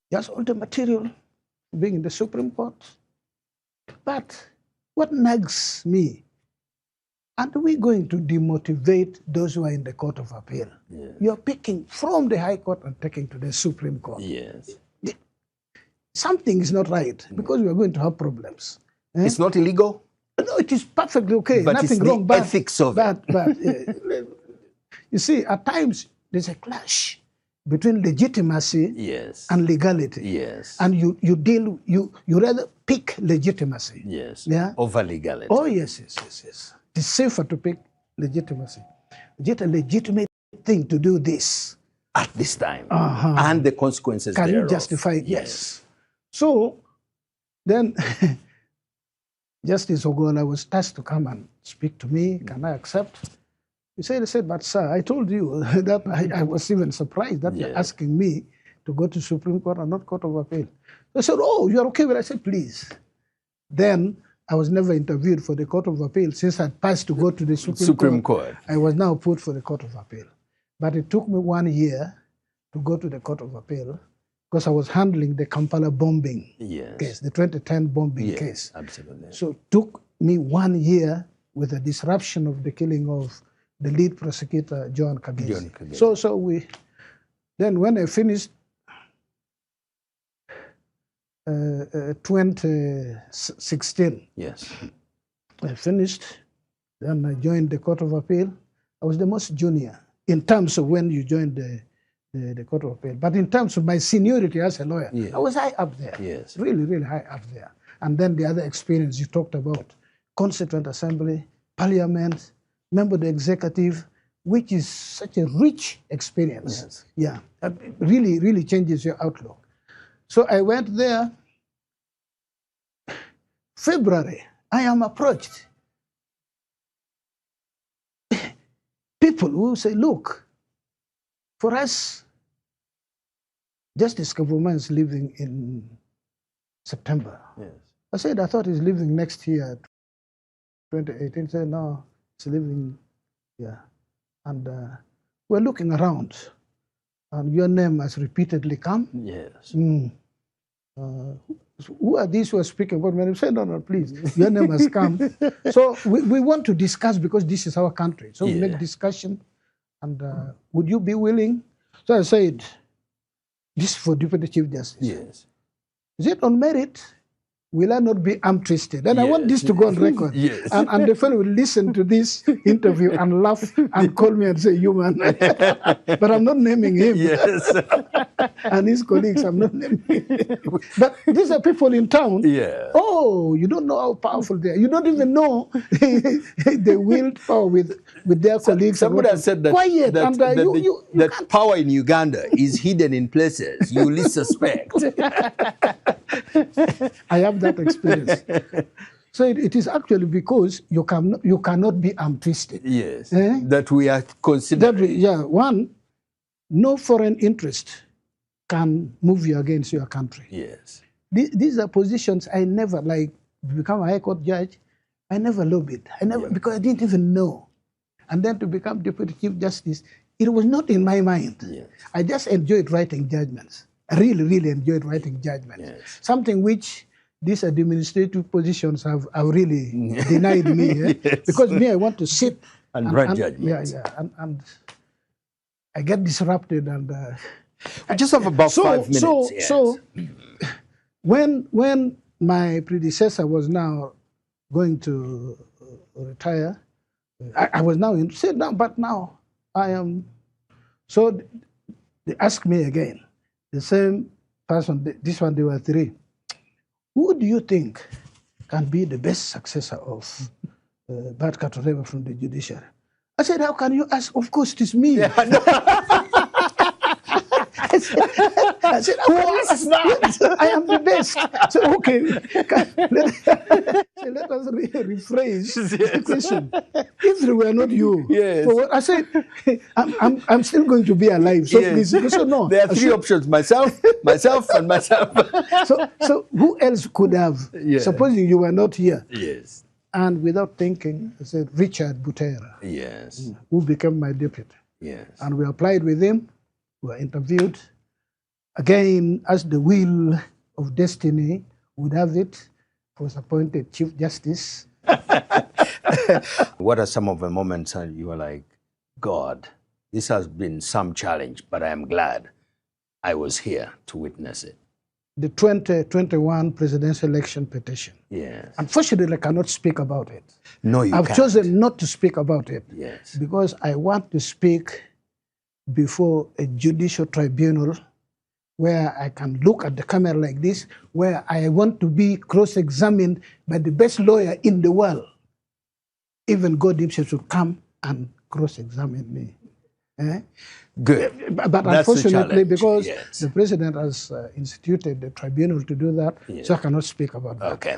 He has all the material being in the Supreme Court. But what nags me, aren't we going to demotivate those who are in the Court of Appeal? Yes. You're picking from the High Court and taking to the Supreme Court. Yes. Something is not right because we are going to have problems. It's not illegal? No, it is perfectly okay. But nothing it's wrong. The ethics of it. But you see, at times there's a clash between legitimacy Yes. and legality. Yes. And you rather pick legitimacy. Yes. Yeah? Over legality. Oh, yes. It's safer to pick legitimacy. It's a legitimate thing to do this. At this time. And the consequences Can thereof. you justify it? Yes. So, then, Justice Ogola was tasked to come and speak to me. Can I accept? He said, but sir, I told you that I was even surprised that you're asking me to go to Supreme Court and not Court of Appeal. I said, oh, you're okay with it? I said, please. Then I was never interviewed for the Court of Appeal since I passed to go to the Supreme Court. I was now put for the Court of Appeal. But it took me 1 year to go to the Court of Appeal because I was handling the Kampala bombing case, the 2010 bombing case. Absolutely. So it took me 1 year with the disruption of the killing of the lead prosecutor, John Kagezi. Then when I finished 2016, I finished, then I joined the Court of Appeal. I was the most junior in terms of when you joined the Court of Appeal. But in terms of my seniority as a lawyer, I was high up there. Yes. Really, really high up there. And then the other experience you talked about, Constituent Assembly, Parliament, member of the executive, which is such a rich experience. Yeah, it really, really changes your outlook. So I went there. February, I am approached. People who say, look, for us, Justice Kavuma is leaving in September. I said, I thought he's leaving next year, 2018. He said, no, he's leaving, And we're looking around, and your name has repeatedly come. Yes. Who are these who are speaking about me? I said, no, please, your name has come. So we want to discuss because this is our country. So we make discussion, and would you be willing? So I said, this is for Deputy Chief Justice. Yes. Is it on merit? Will I not be arm twisted? And I want this to go on record. And the fellow will listen to this interview and laugh and call me and say, you man. But I'm not naming him. And his colleagues, I'm not naming him. But these are people in town. Oh, you don't know how powerful they are. You don't even know they wield power with their colleagues. Somebody has said that, quiet. that power in Uganda is hidden in places you least suspect. I have that experience. So it is actually because you cannot be arm twisted. That we are considering. One, no foreign interest can move you against your country. These are positions I never, like, become a High Court judge, I never lobbied. Because I didn't even know. And then to become Deputy Chief Justice, it was not in my mind. I just enjoyed writing judgments. I really, really enjoyed writing judgments. Something which these administrative positions have really denied me. Because me, I want to sit and write judgments. And I get disrupted. And we just have about 5 minutes. So when my predecessor was now going to retire, I was now in, sit down, but now I am. So they asked me again. The same person, this one, there were 3. Who do you think can be the best successor of Bart Katoreba from the judiciary? I said, how can you ask? Of course, it is me. I said, who asked that? I am the best. So, okay, let us rephrase the question. If it were not you, so I said, I'm still going to be alive. So please, so no. There are 3 options: myself, and myself. So who else could have? Supposing you were not here. And without thinking, I said, Richard Butera. Who became my deputy. And we applied with him. We were interviewed. Again, as the will of destiny would have it, I was appointed Chief Justice. What are some of the moments you were like, God, this has been some challenge, but I am glad I was here to witness it? The 2021 presidential election petition. Yes. Unfortunately, I cannot speak about it. No, you I've can't. chosen not to speak about it. Yes. Because I want to speak before a judicial tribunal where I can look at the camera like this, where I want to be cross-examined by the best lawyer in the world. Even God himself should come and cross-examine me. Good. But That's unfortunately, because yes. the president has instituted the tribunal to do that, so I cannot speak about that. Okay.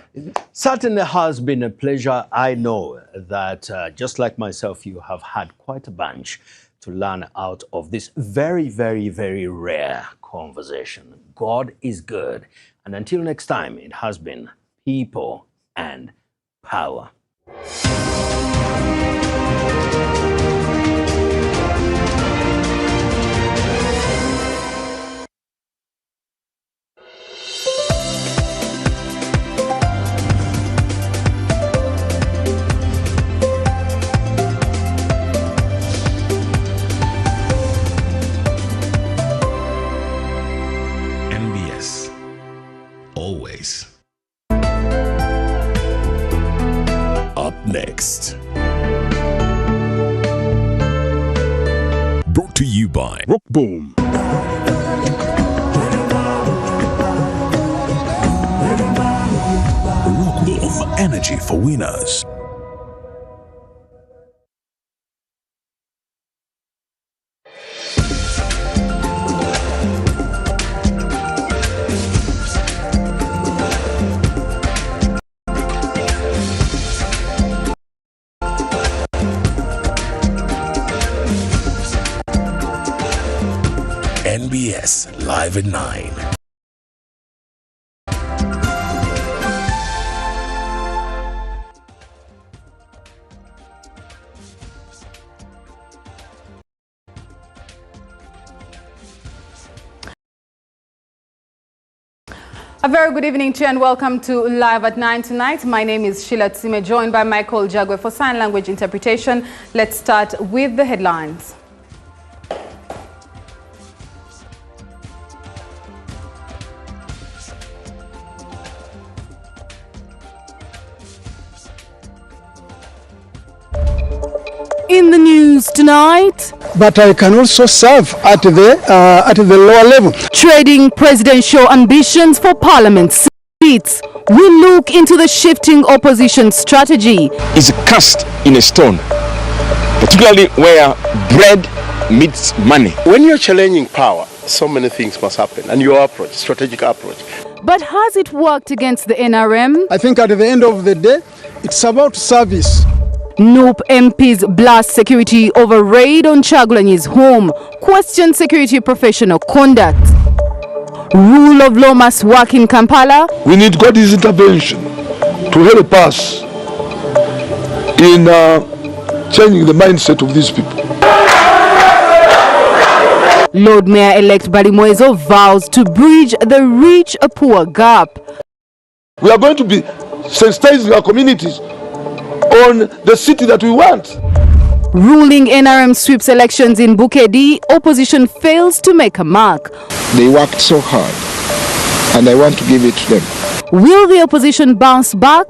Certainly has been a pleasure. I know that just like myself, you have had quite a bunch to learn out of this very, very, very rare conversation. God is good. And until next time, it has been People and Power. NBS. Always. Up next. Brought to you by Rock Boom. Rock Boom, energy for winners. NBS Live at 9. A very good evening to you and welcome to Live at 9 tonight. My name is Sheila Tsime, joined by Michael Jagwe for sign language interpretation. Let's start with the headlines. In the news tonight, But I can also serve at the lower level. trading presidential ambitions for parliament seats. We look into the shifting opposition strategy. Is cast in a stone, particularly where bread meets money. When you're challenging power, so many things must happen, and your approach, strategic approach. But has it worked against the NRM? I think at the end of the day, it's about service. Noop MPs blast security over raid on Chagulanyi's home. Question security professional conduct. Rule of law must work in Kampala. We need God's intervention to help us in changing the mindset of these people. Lord Mayor-elect Balimwezo vows to bridge the rich-poor gap. We are going to be sensitizing our communities on the city that we want. Ruling NRM sweeps elections in Bukedi, opposition fails to make a mark. They worked so hard, and I want to give it to them. Will the opposition bounce back?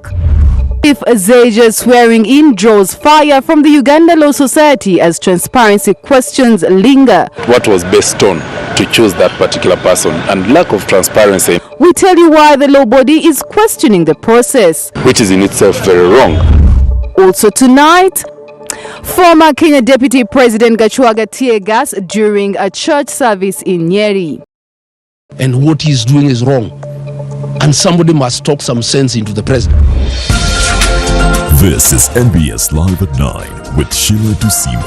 If Zeja's swearing in draws fire from the Uganda Law Society as transparency questions linger. What was based on to choose that particular person, and lack of transparency, We tell you why the law body is questioning the process. which is in itself very wrong. Also tonight, former Kenya Deputy President Gachagua tear gas during a church service in Nyeri. And what he's doing is wrong. And somebody must talk some sense into the president. This is NBS Live at 9 with Sheila Tsime.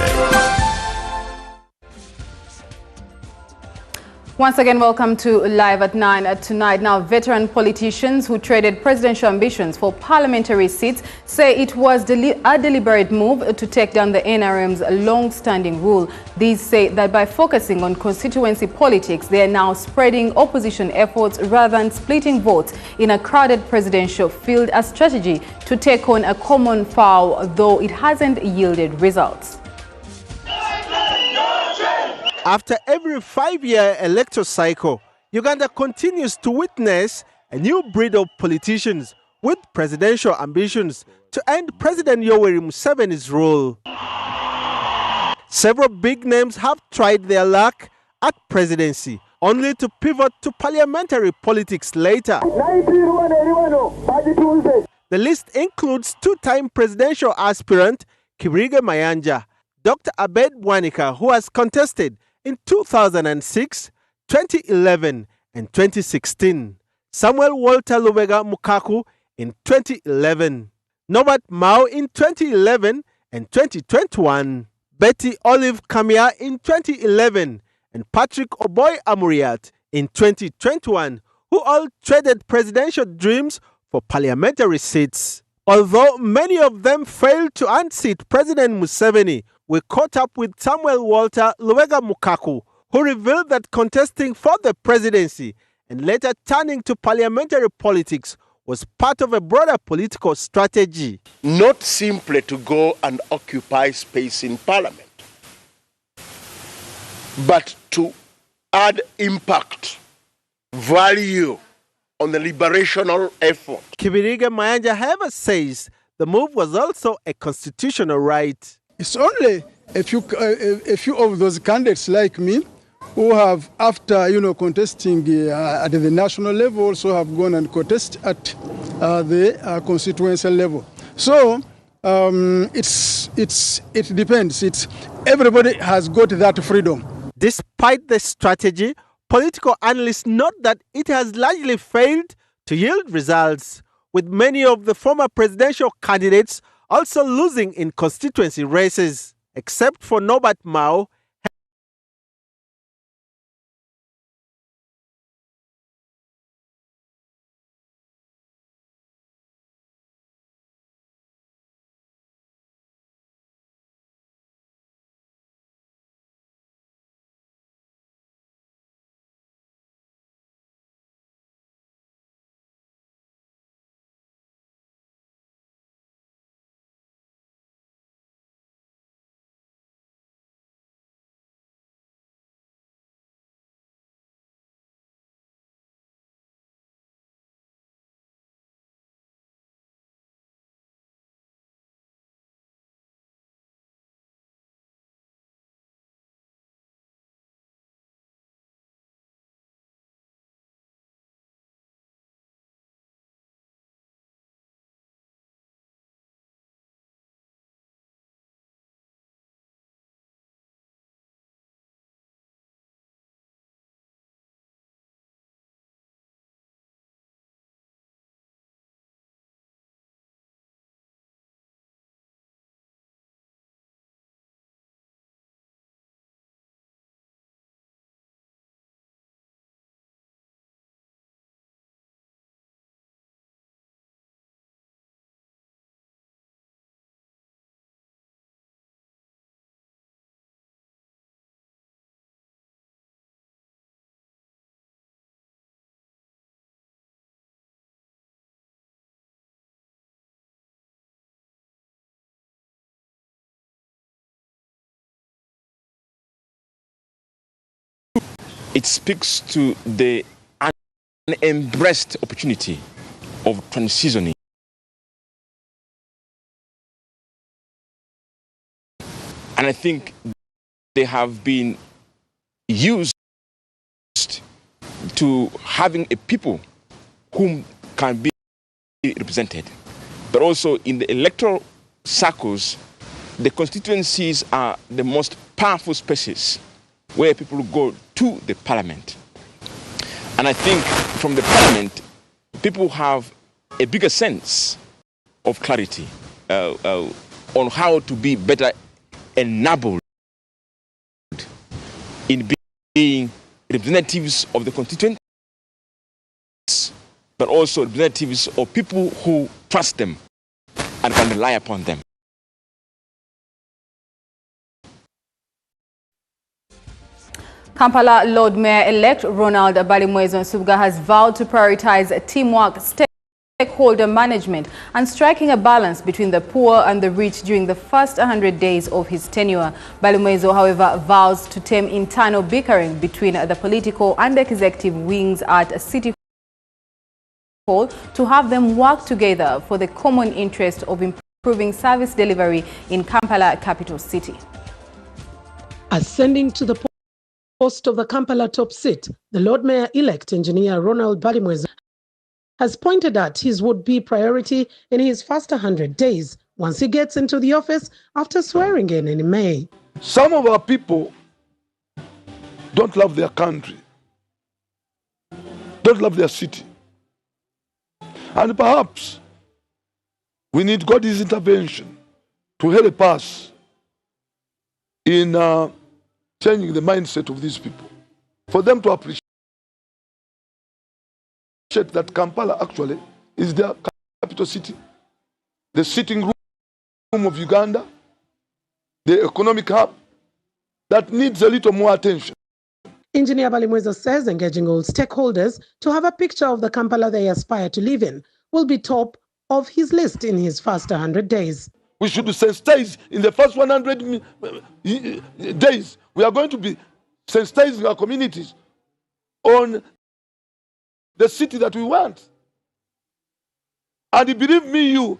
Once again, welcome to Live at 9 tonight. Now, veteran politicians who traded presidential ambitions for parliamentary seats say it was a deliberate move to take down the NRM's long-standing rule. These say that by focusing on constituency politics, they are now spreading opposition efforts rather than splitting votes in a crowded presidential field, a strategy to take on a common foe, though it hasn't yielded results. After every 5-year electoral cycle, Uganda continues to witness a new breed of politicians with presidential ambitions to end President Yoweri Museveni's rule. Several big names have tried their luck at presidency, only to pivot to parliamentary politics later. The list includes two-time presidential aspirant Kibirige Mayanja, Dr. Abed Bwanika, who has contested in 2006, 2011, and 2016. Samuel Walter Lubega Mukaku in 2011. Norbert Mao in 2011 and 2021. Betty Olive Kamia in 2011 and Patrick Oboy Amuriat in 2021, who all traded presidential dreams for parliamentary seats. Although many of them failed to unseat President Museveni, we caught up with Samuel Walter Lubega Mukaku, who revealed that contesting for the presidency and later turning to parliamentary politics was part of a broader political strategy. Not simply to go and occupy space in parliament, but to add impact, value on the liberational effort. Kibirige Mayanja, however, says the move was also a constitutional right. It's only a few of those candidates like me who have, after contesting at the national level, also have gone and contest at the constituency level. So it depends. Everybody has got that freedom. Despite the strategy, political analysts note that it has largely failed to yield results, with many of the former presidential candidates also losing in constituency races, except for Norbert Mao. It speaks to the unembraced opportunity of transitioning. And I think they have been used to having a people whom can be represented. But also in the electoral circles, the constituencies are the most powerful spaces where people go to the parliament. And I think from the parliament, people have a bigger sense of clarity on how to be better enabled in being representatives of the constituents, but also representatives of people who trust them and can rely upon them. Kampala Lord Mayor-elect Ronald Balimwezo Nsubga has vowed to prioritize teamwork, stakeholder management and striking a balance between the poor and the rich during the first 100 days of his tenure. Balimwezo, however, vows to tame internal bickering between the political and executive wings at City Hall to have them work together for the common interest of improving service delivery in Kampala, capital city. Ascending to the post of the Kampala top seat, the Lord Mayor-elect Engineer Ronald Balimwezo has pointed out his would-be priority in his first 100 days once he gets into the office after swearing in May. Some of our people don't love their country, don't love their city. And perhaps we need God's intervention to help us in changing the mindset of these people, for them to appreciate that Kampala actually is their capital city, the sitting room of Uganda, the economic hub that needs a little more attention. Engineer Balimwezo says engaging all stakeholders to have a picture of the Kampala they aspire to live in will be top of his list in his first 100 days. We should sensitize in the first 100 days. We are going to be sensitizing our communities on the city that we want. And believe me,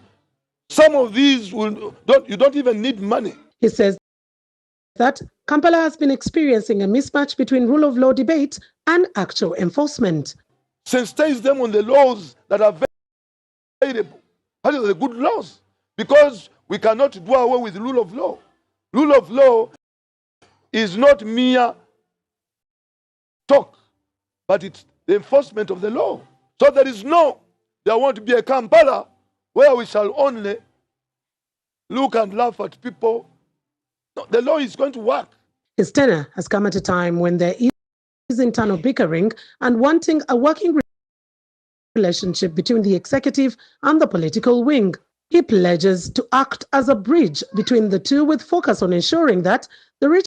some of these you don't even need money. He says that Kampala has been experiencing a mismatch between rule of law debate and actual enforcement. Sensitize them on the laws that are available. That is the good laws. Because we cannot do away with the rule of law. Rule of law is not mere talk, but it's the enforcement of the law. So there won't be a Kampala where we shall only look and laugh at people. No, the law is going to work. His tenure has come at a time when there is internal bickering and wanting a working relationship between the executive and the political wing. He pledges to act as a bridge between the two with focus on ensuring that the rich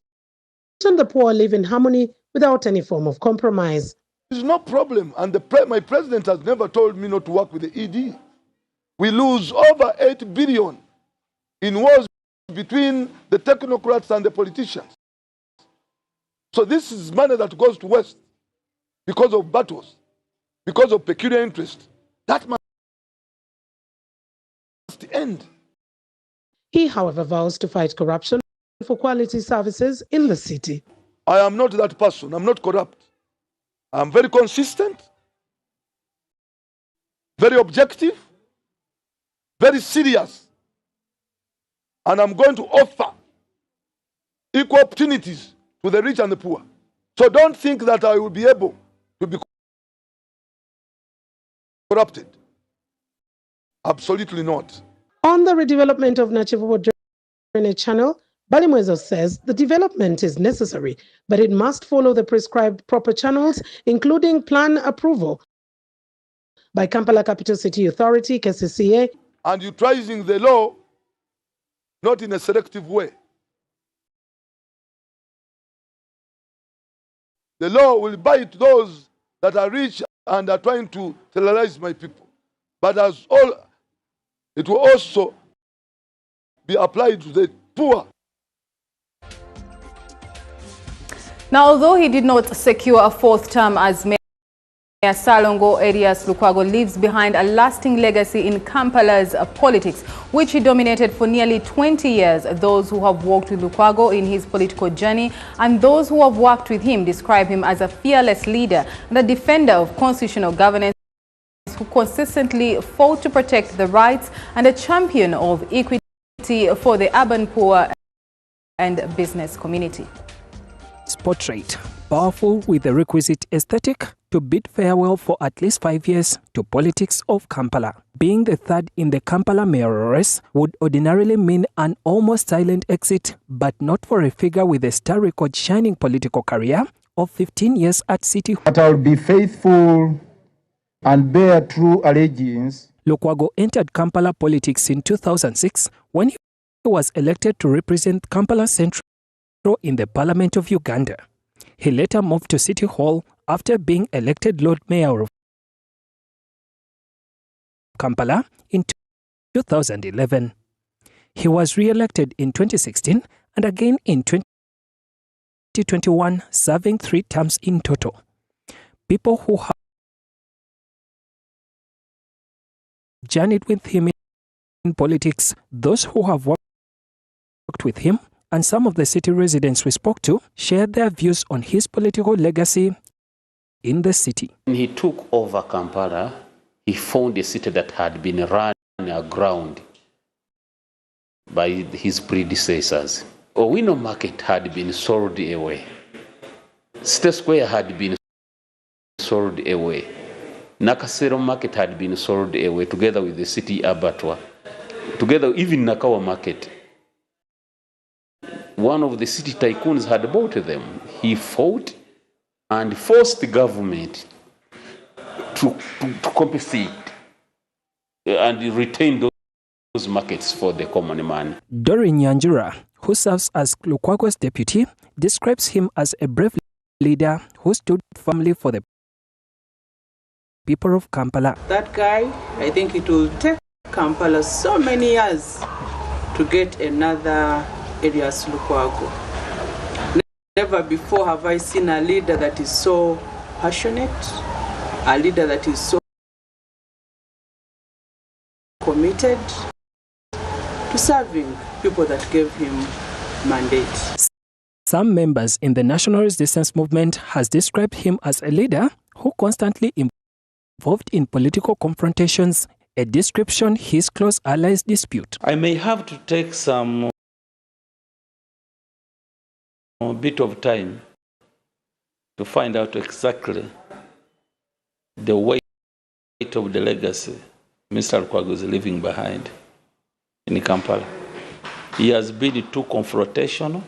and the poor live in harmony without any form of compromise. There's no problem, and my president has never told me not to work with the ED. We lose over 8 billion in wars between the technocrats and the politicians. So this is money that goes to waste because of battles, because of peculiar interest. That must end. He, however, vows to fight corruption for quality services in the city. I am not that person. I'm not corrupt. I'm very consistent, very objective, very serious. And I'm going to offer equal opportunities to the rich and the poor. So don't think that I will be able to be corrupted. Absolutely not. On the redevelopment of Nachivubo Drainage Channel, Balimwezo says the development is necessary, but it must follow the prescribed proper channels, including plan approval by Kampala Capital City Authority, KCCA. And utilizing the law, not in a selective way. The law will bite those that are rich and are trying to terrorize my people. But it will also be applied to the poor. Now, although he did not secure a fourth term as mayor, Salongo Erias Lukwago leaves behind a lasting legacy in Kampala's politics, which he dominated for nearly 20 years. Those who have worked with Lukwago in his political journey and those who have worked with him describe him as a fearless leader and a defender of constitutional governance who consistently fought to protect the rights and a champion of equity for the urban poor and business community. Portrait, powerful with the requisite aesthetic to bid farewell for at least 5 years to politics of Kampala. Being the third in the Kampala mayoral race would ordinarily mean an almost silent exit, but not for a figure with a star record shining political career of 15 years at City Hall. That I will be faithful and bear true allegiance. Lukwago entered Kampala politics in 2006 when he was elected to represent Kampala Central in the Parliament of Uganda. He later moved to City Hall after being elected Lord Mayor of Kampala in 2011. He was re-elected in 2016 and again in 2021, serving 3 terms in total. People who have journeyed with him in politics, those who have worked with him, and some of the city residents we spoke to shared their views on his political legacy in the city. When he took over Kampala, he found a city that had been run aground by his predecessors. Owino Market had been sold away. State Square had been sold away. Nakasero Market had been sold away together with the city abattoir. Together, even Nakawa Market. One of the city tycoons had bought them. He fought and forced the government to compensate and retain those markets for the common man. Doreen Nyanjura, who serves as Lukwago's deputy, describes him as a brave leader who stood firmly for the people of Kampala. That guy, I think it will take Kampala so many years to get another Elias Lukwago. Never before have I seen a leader that is so passionate, a leader that is so committed to serving people that gave him mandate. Some members in the National Resistance Movement has described him as a leader who constantly involved in political confrontations, a description his close allies dispute. I may have to take some bit of time to find out exactly the weight of the legacy Mr. Lukwago is leaving behind in Kampala. He has been too confrontational.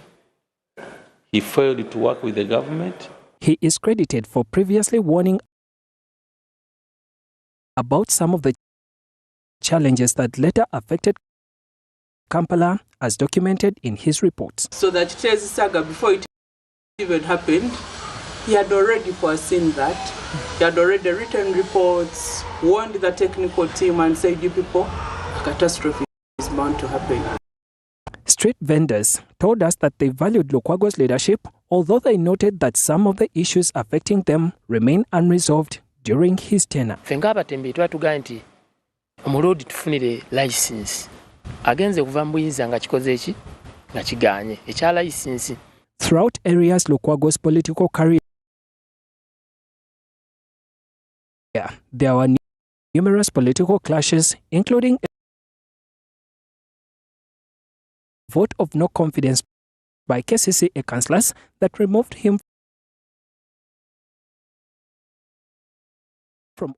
He failed to work with the government. He is credited for previously warning about some of the challenges that later affected Kampala, as documented in his reports. So that Chezi Saga, before it even happened, he had already foreseen that. He had already written reports, warned the technical team and said, you people, a catastrophe is bound to happen. Street vendors told us that they valued Lukwago's leadership, although they noted that some of the issues affecting them remain unresolved during his tenure. Throughout areas Lukwago's political career, there were numerous political clashes, including a vote of no confidence by KCCA councillors that removed him from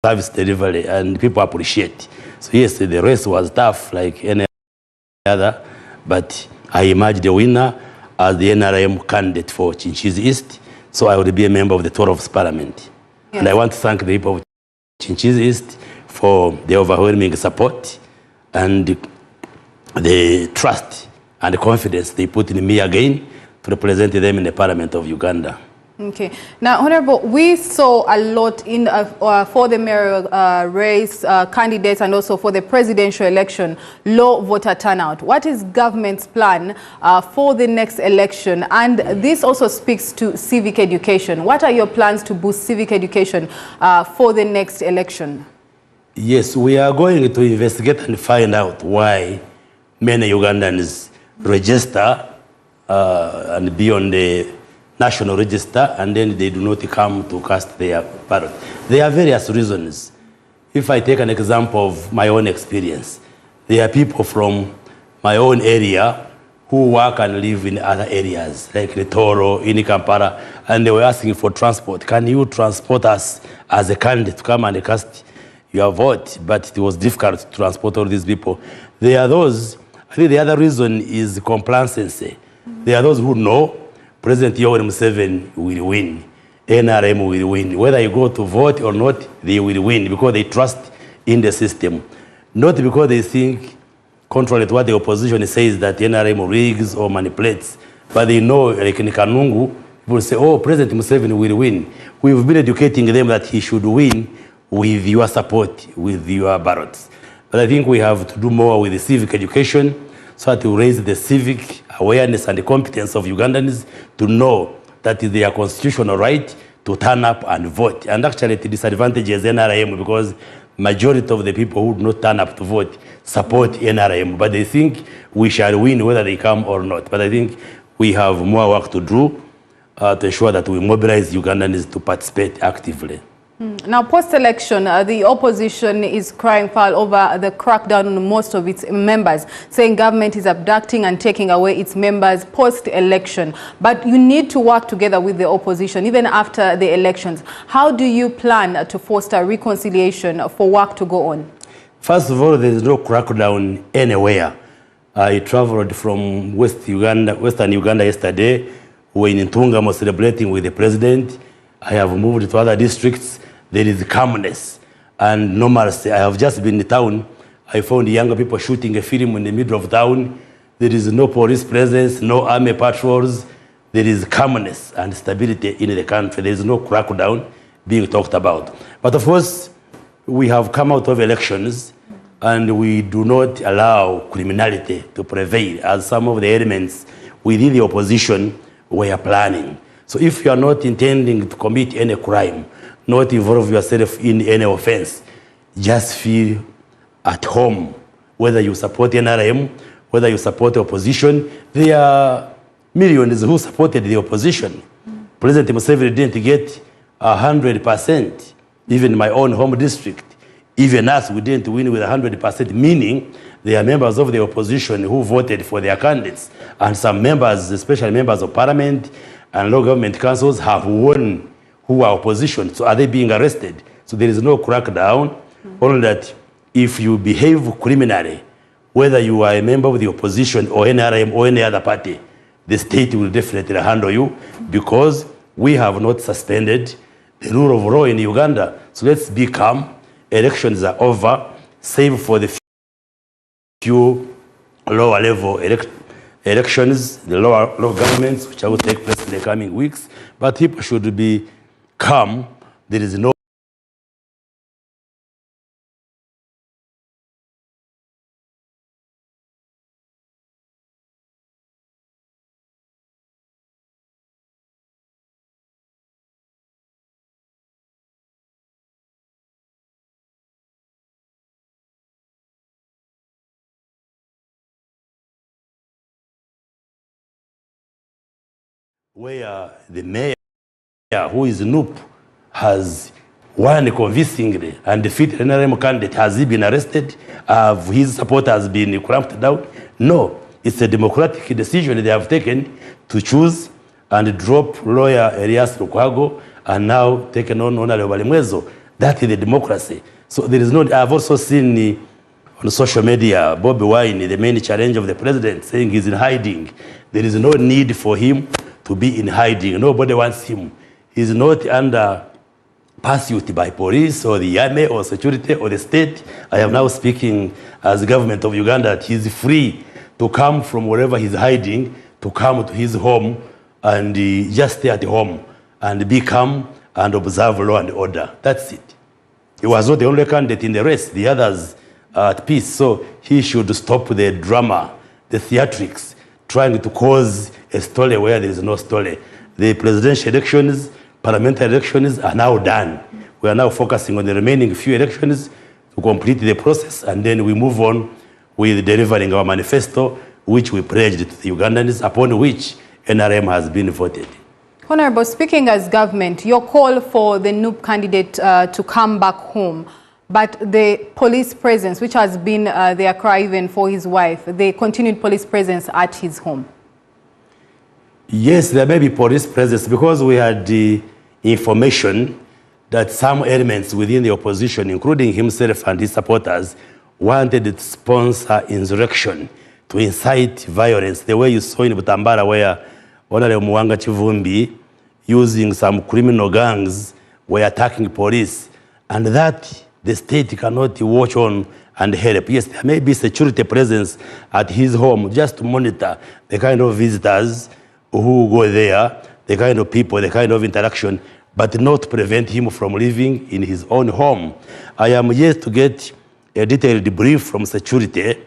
service delivery, and people appreciate. So yes, the race was tough like any other, but I emerged the winner as the NRM candidate for Chinchiz East, so I would be a member of the 12th Parliament. Yes. And I want to thank the people of Chinchiz East for the overwhelming support and the trust and the confidence they put in me again to represent them in the Parliament of Uganda. Okay. Now, Honorable, we saw a lot in for the mayoral race, candidates, and also for the presidential election, low voter turnout. What is government's plan for the next election? And this also speaks to civic education. What are your plans to boost civic education for the next election? Yes, we are going to investigate and find out why many Ugandans register and be on the national register, and then they do not come to cast their ballot. There are various reasons. if I take an example of my own experience, there are people from my own area who work and live in other areas, like Litoro, in Kampala, and they were asking for transport. Can you transport us as a candidate to come and cast your vote? But it was difficult to transport all these people. There are those, I think the other reason is complacency. There are those who know President Yoweri Museveni will win, NRM will win. Whether you go to vote or not, they will win because they trust in the system. Not because they think, contrary to what the opposition says, that NRM rigs or manipulates, but they know, like in Kanungu, people say, oh, President Museveni will win. We've been educating them that he should win with your support, with your ballots. But I think we have to do more with the civic education so that to raise the civic awareness and the competence of Ugandans to know that is their constitutional right to turn up and vote. And actually it disadvantages NRM because majority of the people who do not turn up to vote support NRM, but they think we shall win whether they come or not. But I think we have more work to do to ensure that we mobilize Ugandans to participate actively. Now, post-election, the opposition is crying foul over the crackdown on most of its members, saying government is abducting and taking away its members post-election. But you need to work together with the opposition, even after the elections. How do you plan to foster reconciliation for work to go on? First of all, there is no crackdown anywhere. I traveled from Western Uganda yesterday. We were in Ntungamo celebrating with the president. I have moved to other districts. There is calmness and normalcy. I have just been in town. I found younger people shooting a film in the middle of town. There is no police presence, no army patrols. There is calmness and stability in the country. There is no crackdown being talked about. But of course, we have come out of elections and we do not allow criminality to prevail as some of the elements within the opposition were planning. So if you are not intending to commit any crime, not involve yourself in any offense, just feel at home. Whether you support NRM, whether you support the opposition, there are millions who supported the opposition. President Museveni didn't get 100%, even in my own home district. Even us, we didn't win with 100%, meaning there are members of the opposition who voted for their candidates. And some members, especially members of parliament and local government councils, have won who are opposition. So are they being arrested? So there is no crackdown, only that if you behave criminally, whether you are a member of the opposition or NRM or any other party, the state will definitely handle you because we have not suspended the rule of law in Uganda. So let's be calm. Elections are over, save for the few lower level elections, the lower governments, which will take place in the coming weeks. But people should be calm. There is no where the mayor, who is Noop, has won convincingly and defeated NRM candidate. Has he been arrested? Have his supporters been clamped down? No. It's a democratic decision they have taken to choose and drop lawyer Elias Lukwago and now taken on Honorable Mwezo. That is the democracy. So there is no, I've also seen on social media, Bobby Wine, the main challenge of the president, saying he's in hiding. There is no need for him to be in hiding. Nobody wants him. He's not under pursuit by police or the army or security or the state. I am now speaking as the government of Uganda that he's free to come from wherever he's hiding, to come to his home and just stay at home and be calm and observe law and order. That's it. He was not the only candidate in the race. The others are at peace. So he should stop the drama, the theatrics, trying to cause a story where there is no story. The presidential elections, parliamentary elections are now done. We are now focusing on the remaining few elections to complete the process, and then we move on with delivering our manifesto, which we pledged to the Ugandans, upon which NRM has been voted. Honorable, speaking as government, your call for the Noop candidate to come back home, But the police presence, which has been their cry even for his wife, the continued police presence at his home. Yes, there may be police presence because we had the information that some elements within the opposition, including himself and his supporters, wanted to sponsor insurrection, to incite violence, the way you saw in Butambara where Honorable Mwanga Chivumbi, using some criminal gangs, were attacking police, and that the state cannot watch on and help. Yes, there may be security presence at his home just to monitor the kind of visitors who go there, the kind of people, the kind of interaction, but not prevent him from living in his own home. I am yet to get a detailed brief from security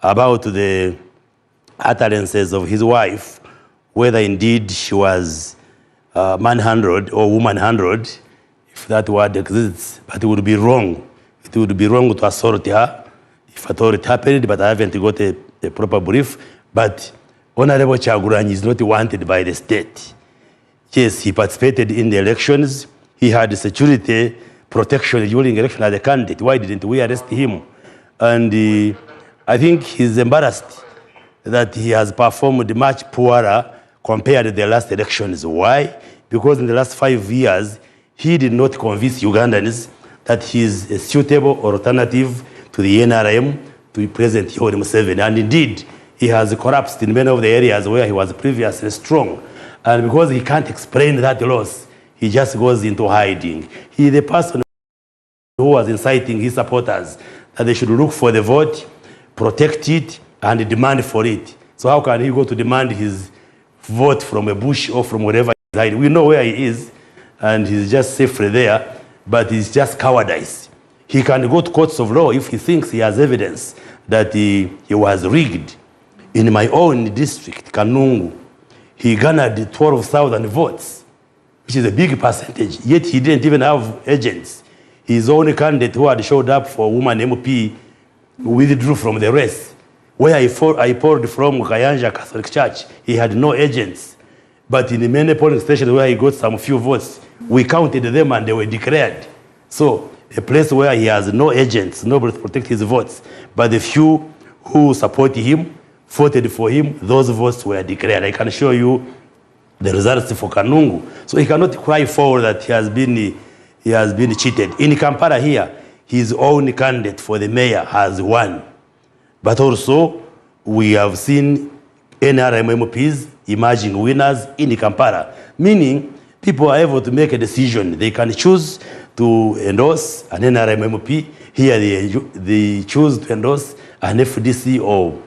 about the utterances of his wife, whether indeed she was manhandled or woman-handled, if that word exists, but it would be wrong. It would be wrong to assault her if at all it happened, but I haven't got a proper brief. But Honorable Kyagulanyi is not wanted by the state. Yes, he participated in the elections. He had security protection during election as a candidate. Why didn't we arrest him? And I think he's embarrassed that he has performed much poorer compared to the last elections. Why? Because in the last 5 years, he did not convince Ugandans that he is a suitable alternative to the NRM, to President Yoweri Museveni. And indeed, he has collapsed in many of the areas where he was previously strong. And because he can't explain that loss, he just goes into hiding. He is the person who was inciting his supporters that they should look for the vote, protect it, and demand for it. So how can he go to demand his vote from a bush or from wherever he's hiding? We know where he is, and he's just safely there, but it's just cowardice. He can go to courts of law if he thinks he has evidence that he was rigged. In my own district, Kanungu, he garnered 12,000 votes, which is a big percentage, yet he didn't even have agents. His own candidate who had showed up for woman MP withdrew from the race. Where I polled from Kayanja Catholic Church, he had no agents. But in the many polling stations where he got some few votes, we counted them and they were declared. So a place where he has no agents, nobody to protect his votes, but the few who support him, voted for him, those votes were declared. I can show you the results for Kanungu. So he cannot cry forward that he has been cheated. In Kampala here, his own candidate for the mayor has won. But also, we have seen NRM MPs emerging winners in Kampala, meaning people are able to make a decision. They can choose to endorse an NRM MP. Here they choose to endorse an FDC or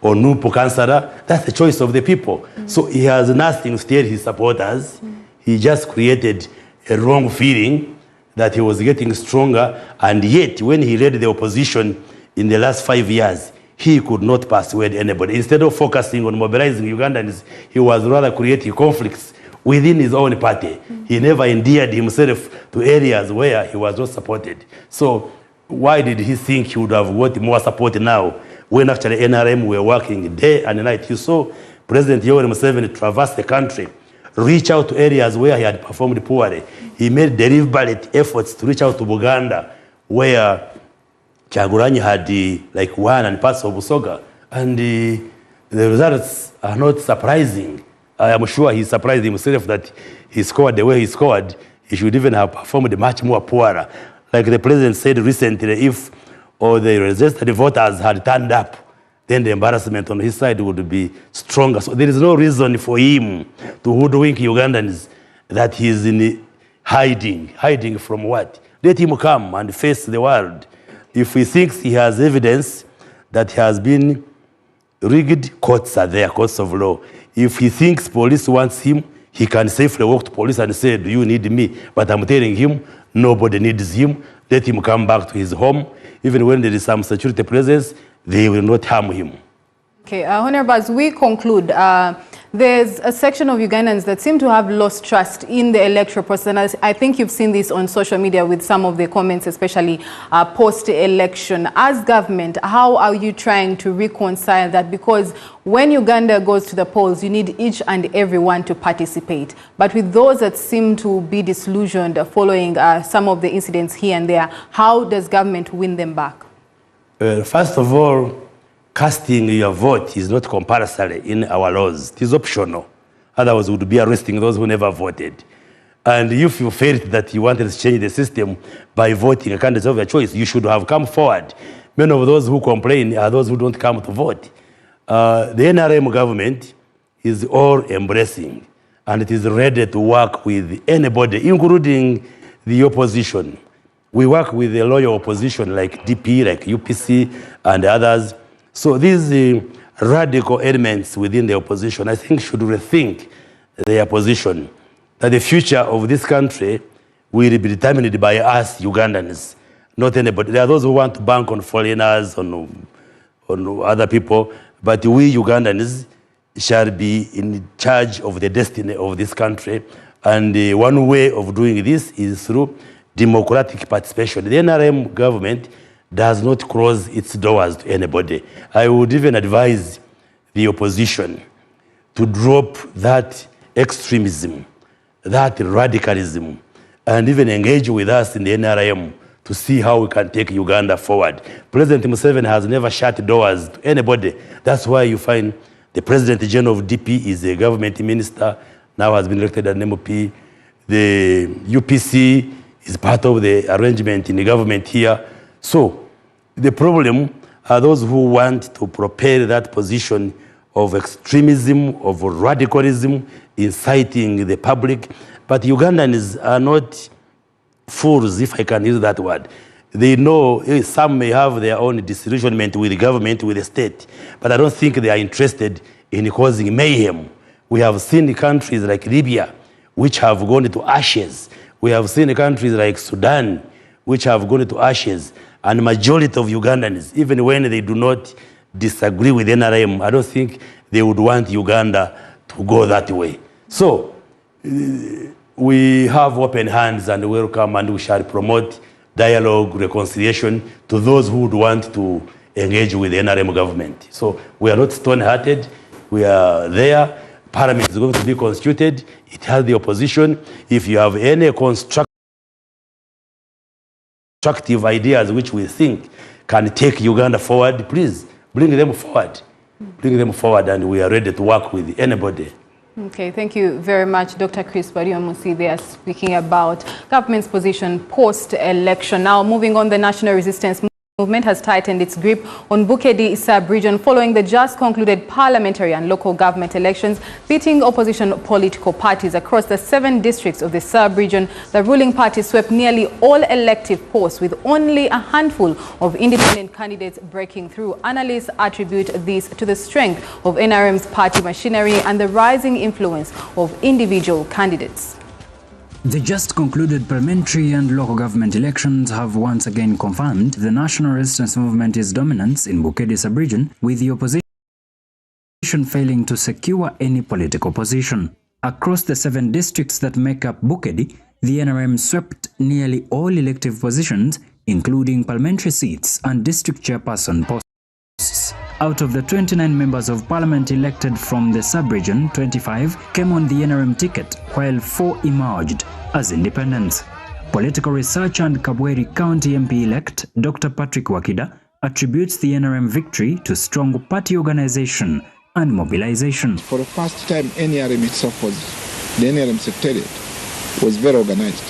NUPO councillor. That's the choice of the people. So he has nothing to tell his supporters. He just created a wrong feeling that he was getting stronger, and yet when he led the opposition in the last 5 years, he could not persuade anybody. Instead of focusing on mobilizing Ugandans, he was rather creating conflicts within his own party. He never endeared himself to areas where he was not supported. So why did he think he would have got more support now when actually NRM were working day and night? You saw President Yoweri Museveni traverse the country, reach out to areas where he had performed poorly. He made deliberate efforts to reach out to Buganda, where Kyagulanyi had won and parts of Busoga. And the results are not surprising. I am sure he surprised himself that he scored the way he scored. He should even have performed much more poorer. Like the president said recently, if all the registered voters had turned up, then the embarrassment on his side would be stronger. So there is no reason for him to hoodwink Ugandans that he is in hiding. Hiding from what? Let him come and face the world. If he thinks he has evidence that he has been rigged, courts are there, courts of law. If he thinks police wants him, he can safely walk to police and say, do you need me? But I'm telling him, nobody needs him. Let him come back to his home. Even when there is some security presence, they will not harm him. Okay, Honorable, as we conclude, There's a section of Ugandans that seem to have lost trust in the electoral process. And I think you've seen this on social media with some of the comments, especially post-election. As government, how are you trying to reconcile that? Because when Uganda goes to the polls, you need each and everyone to participate. But with those that seem to be disillusioned following some of the incidents here and there, how does government win them back? First of all, casting your vote is not compulsory in our laws. It is optional. Otherwise, we would be arresting those who never voted. And if you felt that you wanted to change the system by voting a candidate of your choice, you should have come forward. Many of those who complain are those who don't come to vote. The NRM government is all embracing, and it is ready to work with anybody, including the opposition. We work with the loyal opposition like DP, like UPC, and others. So these radical elements within the opposition, I think, should rethink their position, that the future of this country will be determined by us Ugandans, not anybody. There are those who want to bank on foreigners, on other people, but we Ugandans shall be in charge of the destiny of this country. And one way of doing this is through democratic participation. The NRM government does not close its doors to anybody. I would even advise the opposition to drop that extremism, that radicalism, and even engage with us in the NRM to see how we can take Uganda forward. President Museveni has never shut doors to anybody. That's why you find the President General of DP is a government minister, now has been elected as an MOP. The UPC is part of the arrangement in the government here. So the problem are those who want to propel that position of extremism, of radicalism, inciting the public. But Ugandans are not fools, if I can use that word. They know some may have their own disillusionment with the government, with the state, but I don't think they are interested in causing mayhem. We have seen countries like Libya, which have gone into ashes. We have seen countries like Sudan, which have gone into ashes. And the majority of Ugandans, even when they do not disagree with NRM, I don't think they would want Uganda to go that way. So we have open hands and welcome, and we shall promote dialogue, reconciliation to those who would want to engage with the NRM government. So we are not stone-hearted. We are there. Parliament is going to be constituted. It has the opposition. If you have any constructive ideas which we think can take Uganda forward, please bring them forward. Bring them forward, and we are ready to work with anybody. Okay, thank you very much, Dr. Chris Bariomusi. They are speaking about government's position post-election. Now, moving on, the National Resistance Movement has tightened its grip on Bukedi sub-region following the just concluded parliamentary and local government elections, beating opposition political parties across the 7 districts of the sub-region. The ruling party swept nearly all elective posts, with only a handful of independent candidates breaking through. Analysts attribute this to the strength of NRM's party machinery and the rising influence of individual candidates. The just concluded parliamentary and local government elections have once again confirmed the National Resistance Movement's dominance in Bukedi sub-region, with the opposition failing to secure any political position. Across the 7 districts that make up Bukedi, the NRM swept nearly all elective positions, including parliamentary seats and district chairperson posts. Out of the 29 members of parliament elected from the sub-region, 25 came on the NRM ticket, while 4 emerged as independents. Political researcher and Kabweri County MP-elect Dr. Patrick Wakida attributes the NRM victory to strong party organization and mobilization. For the first time, NRM itself the NRM secretariat was very organized.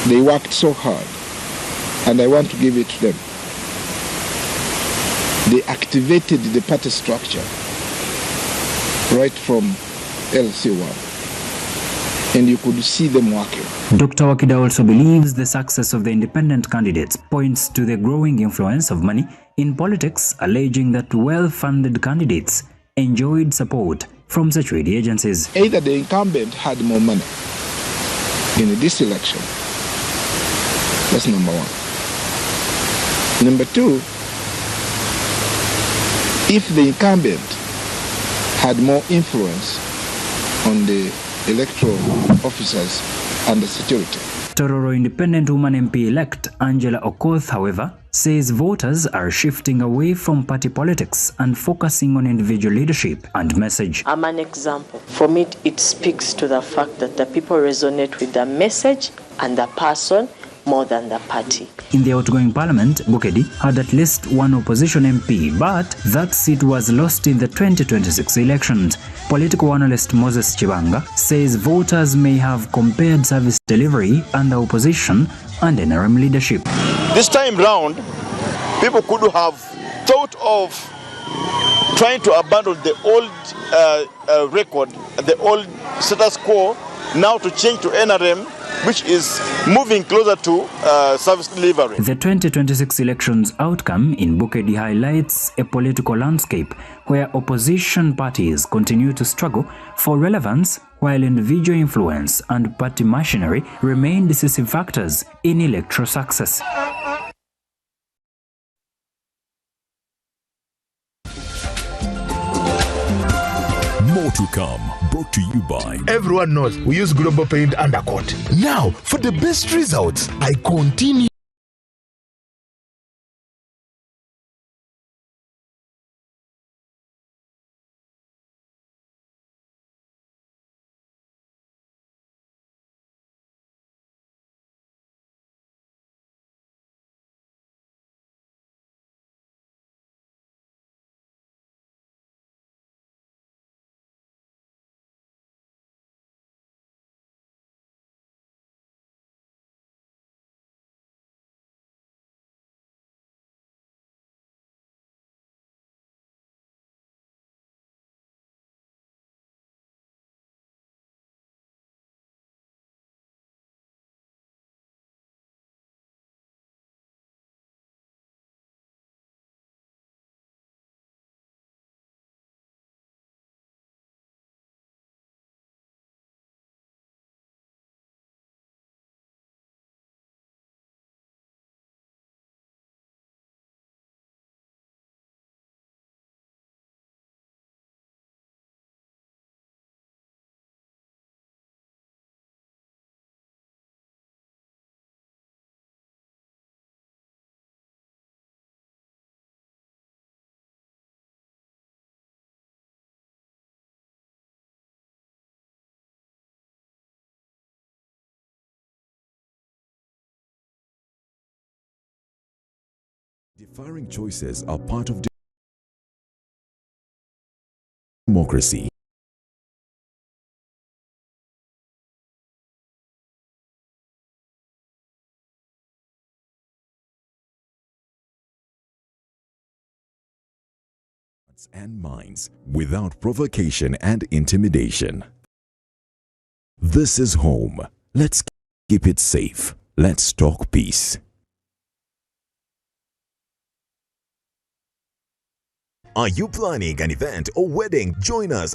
They worked so hard, and I want to give it to them. They activated the party structure right from LC1, and you could see them working. Dr. Wakida also believes the success of the independent candidates points to the growing influence of money in politics, alleging that well-funded candidates enjoyed support from security agencies. Either the incumbent had more money in this election. That's number one. Number two, if the incumbent had more influence on the electoral officers and the security. Tororo Independent Woman MP-elect Angela Okoth, however, says voters are shifting away from party politics and focusing on individual leadership and message. I'm an example. For me, it speaks to the fact that the people resonate with the message and the person more than the party. In the outgoing parliament, Bukedi had at least one opposition MP, but that seat was lost in the 2026 elections. Political analyst Moses Chibanga says voters may have compared service delivery under opposition and NRM leadership. This time round, people could have thought of trying to abandon the old record, the old status quo, now to change to NRM, which is moving closer to service delivery. The 2026 elections outcome in Bukedi highlights a political landscape where opposition parties continue to struggle for relevance, while individual influence and party machinery remain decisive factors in electoral success. More to come, brought to you by... Everyone knows we use Global Paint Undercoat. Now, for the best results, I continue. Differing choices are part of democracy. And minds without provocation and intimidation. This is home. Let's keep it safe. Let's talk peace. Are you planning an event or wedding? Join us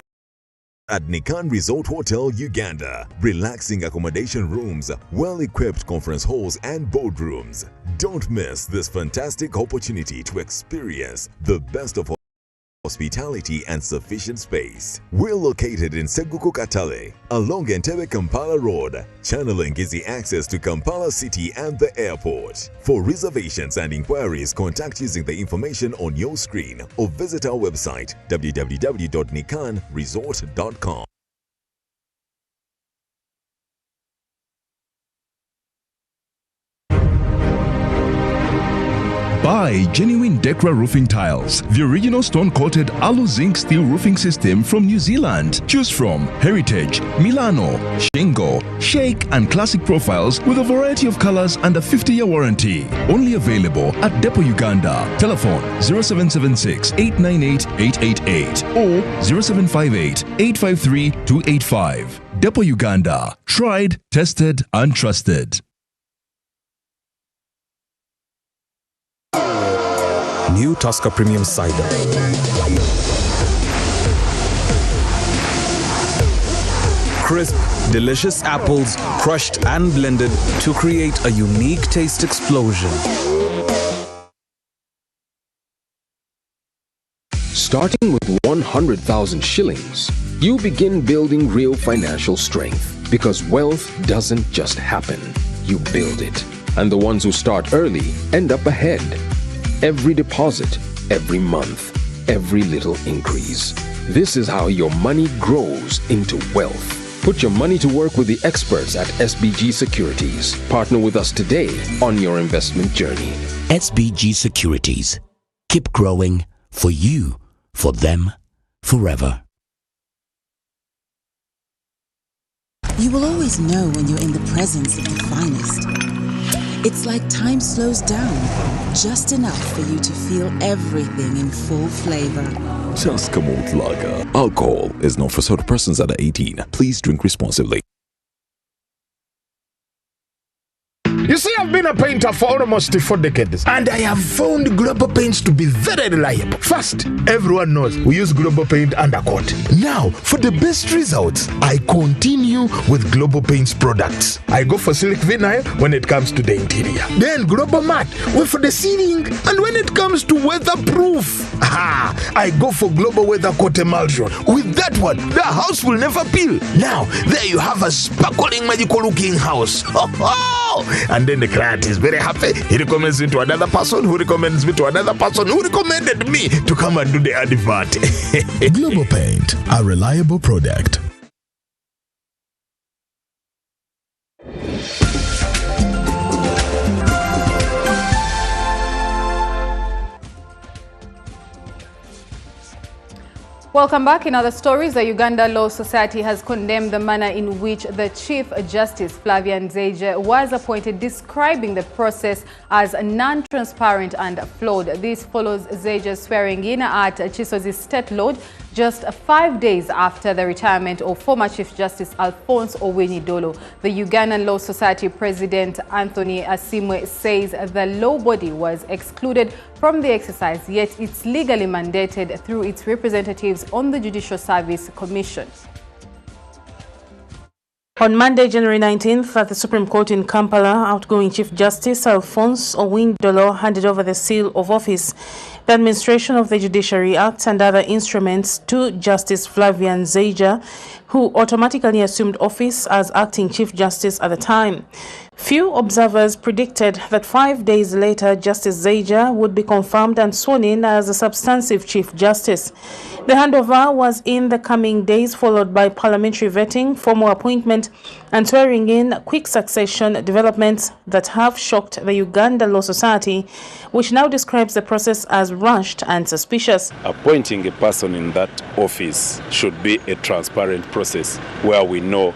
at Nikan Resort Hotel, Uganda. Relaxing accommodation rooms, well-equipped conference halls and boardrooms. Don't miss this fantastic opportunity to experience the best of hospitality and sufficient space. We're located in Seguku Katale, along Entebbe Kampala Road, channeling easy access to Kampala City and the airport. For reservations and inquiries, contact using the information on your screen or visit our website www.nikanresort.com. Buy genuine Decra roofing tiles, the original stone-coated alu zinc steel roofing system from New Zealand. Choose from Heritage, Milano, Shingle, Shake and Classic profiles with a variety of colors and a 50-year warranty. Only available at Depot Uganda. Telephone 0776 898 888 or 0758 853 285. Depot Uganda. Tried, tested and trusted. New Tusker Premium Cider. Crisp, delicious apples crushed and blended to create a unique taste explosion. Starting with 100,000 shillings, you begin building real financial strength, because wealth doesn't just happen, you build it. And the ones who start early end up ahead. Every deposit, every month, every little increase. This is how your money grows into wealth. Put your money to work with the experts at SBG Securities. Partner with us today on your investment journey. SBG Securities. Keep growing for you, for them, forever. You will always know when you're in the presence of the finest. It's like time slows down, just enough for you to feel everything in full flavor. Just Malt Lager. Alcohol is not for sort of persons under 18. Please drink responsibly. You see, I've been a painter for almost 4 decades, and I have found Global Paints to be very reliable. First, everyone knows we use Global Paint Undercoat. Now, for the best results, I continue with Global Paints products. I go for Silk Vinyl when it comes to the interior. Then Global Matte for the ceiling, and when it comes to weatherproof, I go for Global Weather Coat Emulsion. With that one, the house will never peel. Now, there you have a sparkling, magical-looking house. And then the client is very happy. He recommends me to another person, who recommends me to another person, who recommended me to come and do the advert. Global Paint, a reliable product. Welcome back. In other stories, the Uganda Law Society has condemned the manner in which the Chief Justice Flavian Nzeija was appointed, describing the process as non-transparent and flawed. This follows Nzeija's swearing in at Chisozi State Lodge just 5 days after the retirement of former Chief Justice Alphonse Owiny-Dollo. The Ugandan Law Society President Anthony Asimwe says the law body was excluded from the exercise, yet it's legally mandated through its representatives on the Judicial Service Commission. On Monday, January 19th, at the Supreme Court in Kampala, outgoing Chief Justice Alphonse Owiny-Dollo handed over the seal of office, the administration of the Judiciary Act and other instruments to Justice Flavian Nzeija, who automatically assumed office as acting Chief Justice at the time. Few observers predicted that 5 days later, Justice Nzeija would be confirmed and sworn in as a substantive Chief Justice. The handover was in the coming days, followed by parliamentary vetting, formal appointment and swearing in, quick succession developments that have shocked the Uganda Law Society, which now describes the process as rushed and suspicious. Appointing a person in that office should be a transparent process where we know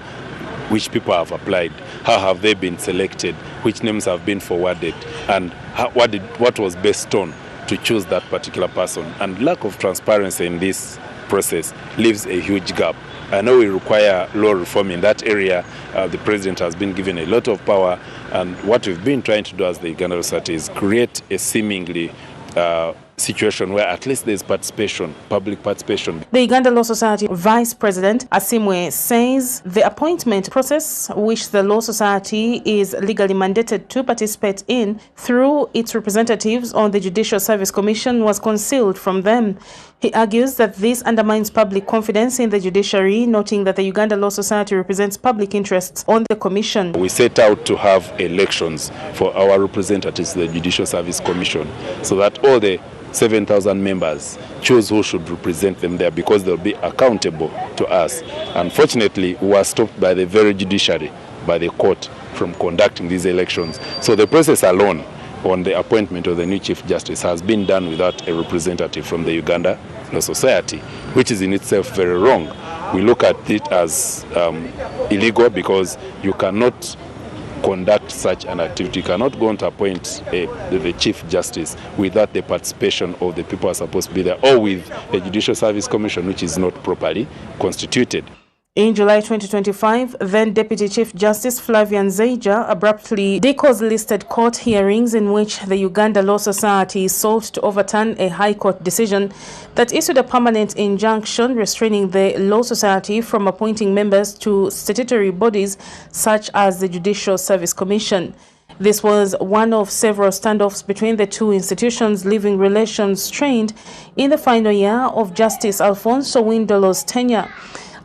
which people have applied, how have they been selected, which names have been forwarded, and what was based on to choose that particular person. And lack of transparency in this process leaves a huge gap. I know we require law reform in that area. The president has been given a lot of power, and what we've been trying to do as the Uganda Society is create a seemingly situation where at least there's participation, public participation. The Uganda Law Society Vice President Asimwe says the appointment process, which the Law Society is legally mandated to participate in through its representatives on the Judicial Service Commission, was concealed from them. He argues that this undermines public confidence in the judiciary, noting that the Uganda Law Society represents public interests on the commission. We set out to have elections for our representatives, the Judicial Service Commission, so that all the 7,000 members choose who should represent them there, because they'll be accountable to us. Unfortunately, we were stopped by the very judiciary, by the court, from conducting these elections. So the process alone on the appointment of the new Chief Justice has been done without a representative from the Uganda Law Society, which is in itself very wrong. We look at it as illegal, because you cannot conduct such an activity. You cannot go on to appoint the Chief Justice without the participation of the people who are supposed to be there, or with the Judicial Service Commission, which is not properly constituted. In July 2025, then Deputy Chief Justice Flavian Nzeija abruptly listed court hearings in which the Uganda Law Society sought to overturn a High Court decision that issued a permanent injunction restraining the Law Society from appointing members to statutory bodies such as the Judicial Service Commission. This was one of several standoffs between the two institutions, leaving relations strained in the final year of Justice Alfonso Windolo's tenure.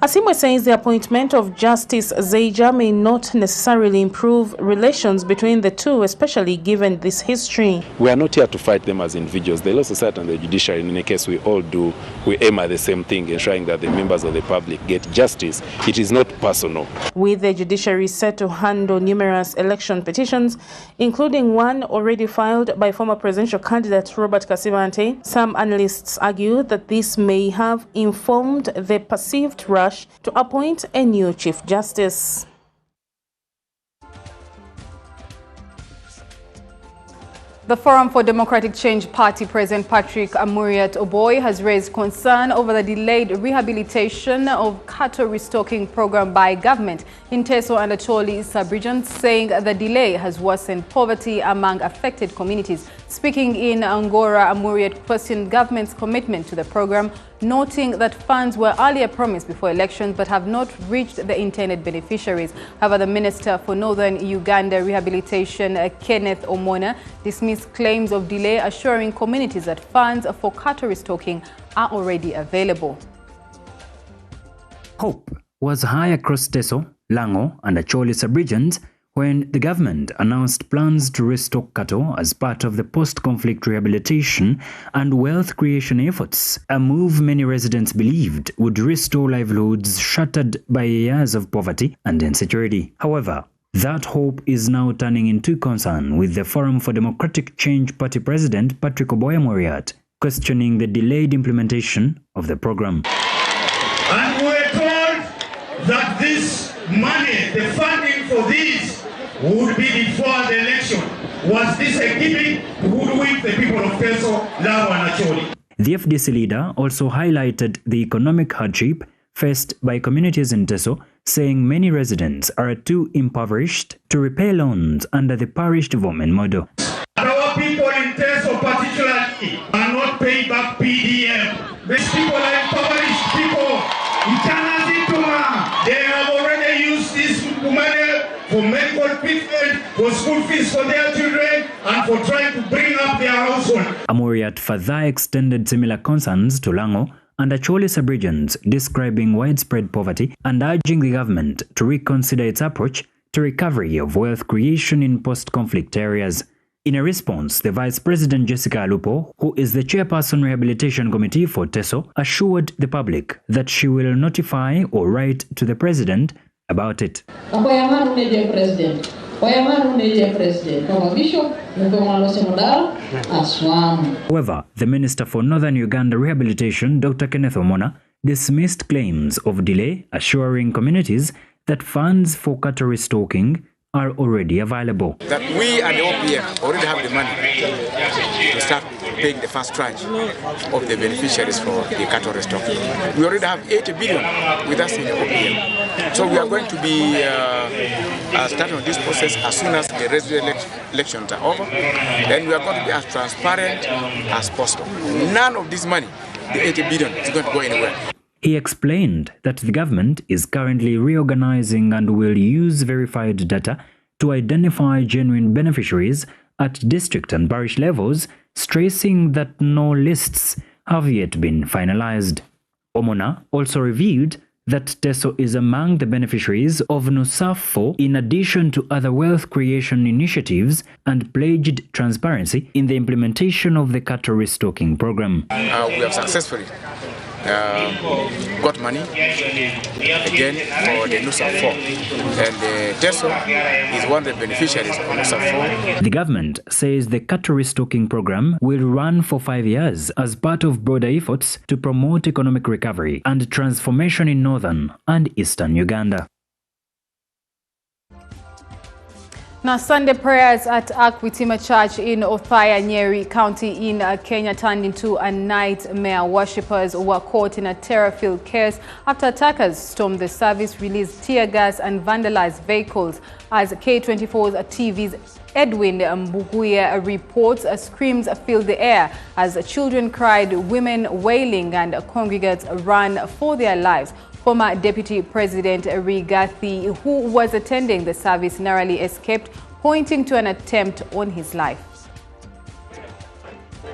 Asimwe says the appointment of Justice Zeija may not necessarily improve relations between the two, especially given this history. We are not here to fight them as individuals. The Law Society and the judiciary, in any case, we all do. We aim at the same thing, ensuring that the members of the public get justice. It is not personal. With the judiciary set to handle numerous election petitions, including one already filed by former presidential candidate Robert Kasibante, some analysts argue that this may have informed the perceived rush to appoint a new Chief Justice. The Forum for Democratic Change Party President Patrick Amuriat Oboy has raised concern over the delayed rehabilitation of cattle restocking program by government in Teso and Acholi sub-regions, saying the delay has worsened poverty among affected communities. Speaking in Angora, Amuriat questioned government's commitment to the program, noting that funds were earlier promised before elections but have not reached the intended beneficiaries. However, the Minister for Northern Uganda Rehabilitation, Kenneth Omona, dismissed claims of delay, assuring communities that funds for cattle restocking are already available. Hope was high across Teso, Lango and Acholi sub-regions when the government announced plans to restock cattle as part of the post-conflict rehabilitation and wealth creation efforts, a move many residents believed would restore livelihoods shattered by years of poverty and insecurity. However, that hope is now turning into concern, with the Forum for Democratic Change Party President Patrick Amuriat questioning the delayed implementation of the program. And we're told that this money, the funding for this, would be before the election. Was this a gimmick to hoodwink the people of Teso, Lango and Acholi? The FDC leader also highlighted the economic hardship faced by communities in Teso, saying many residents are too impoverished to repay loans under the parish development model. Our people in Teso particularly are not paying back PDM. These people are impoverished people. They have already used this money for medical treatment, for school fees for their children, and for trying to bring up their household. Amuriat further extended similar concerns to Lango and Acholi sub-regions, describing widespread poverty and urging the government to reconsider its approach to recovery of wealth creation in post-conflict areas. In a response, the Vice President Jessica Alupo, who is the chairperson Rehabilitation Committee for Teso, assured the public that she will notify or write to the President about it. However, the Minister for Northern Uganda Rehabilitation, Dr. Kenneth Omona, dismissed claims of delay, assuring communities that funds for cattle restocking are already available. That we and the OPM already have the money to start paying the first tranche of the beneficiaries for the cattle restocking. We already have 80 billion with us in the OPM. So we are going to be starting on this process as soon as the residual elections are over. Then we are going to be as transparent as possible. None of this money, the 80 billion, is going to go anywhere. He explained that the government is currently reorganizing and will use verified data to identify genuine beneficiaries at district and parish levels, stressing that no lists have yet been finalized. Omona also revealed that Teso is among the beneficiaries of NUSAFO in addition to other wealth creation initiatives, and pledged transparency in the implementation of the cattle restocking program. We have successfully got money again for the NUSAFO, and Teso is one of the beneficiaries of NUSAFO. The government says the cattle restocking program will run for 5 years as part of broader efforts to promote economic recovery and transformation in northern and eastern Uganda. Now, Sunday prayers at Akwitima Church in Othaya, Nyeri County in Kenya turned into a nightmare. Worshippers were caught in a terror-filled chaos after attackers stormed the service, released tear gas and vandalized vehicles. As K24's TV's Edwin Mbuguya reports, screams filled the air as children cried, women wailing, and congregants ran for their lives. Former Deputy President Rigathi, who was attending the service, narrowly escaped pointing to an attempt on his life.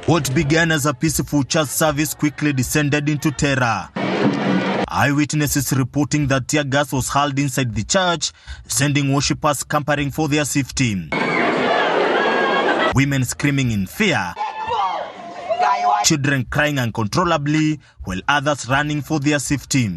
What began as a peaceful church service quickly descended into terror. Eyewitnesses reporting that tear gas was hurled inside the church, sending worshippers scampering for their safety. Women screaming in fear, children crying uncontrollably, while others running for their safety.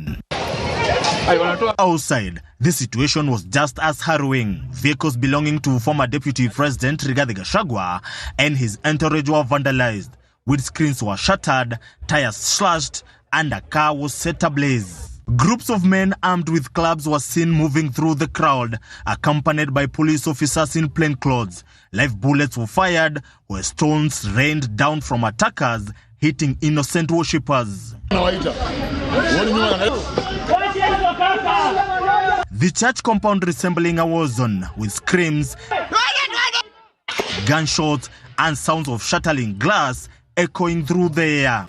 Outside, the situation was just as harrowing. Vehicles belonging to former Deputy President Rigathi Gachagua and his entourage were vandalized. Windscreens were shattered, tires slashed, and a car was set ablaze. Groups of men armed with clubs were seen moving through the crowd, accompanied by police officers in plainclothes. Live bullets were fired, where stones rained down from attackers, hitting innocent worshippers. The church compound resembling a war zone, with screams, gunshots, and sounds of shattering glass echoing through the air.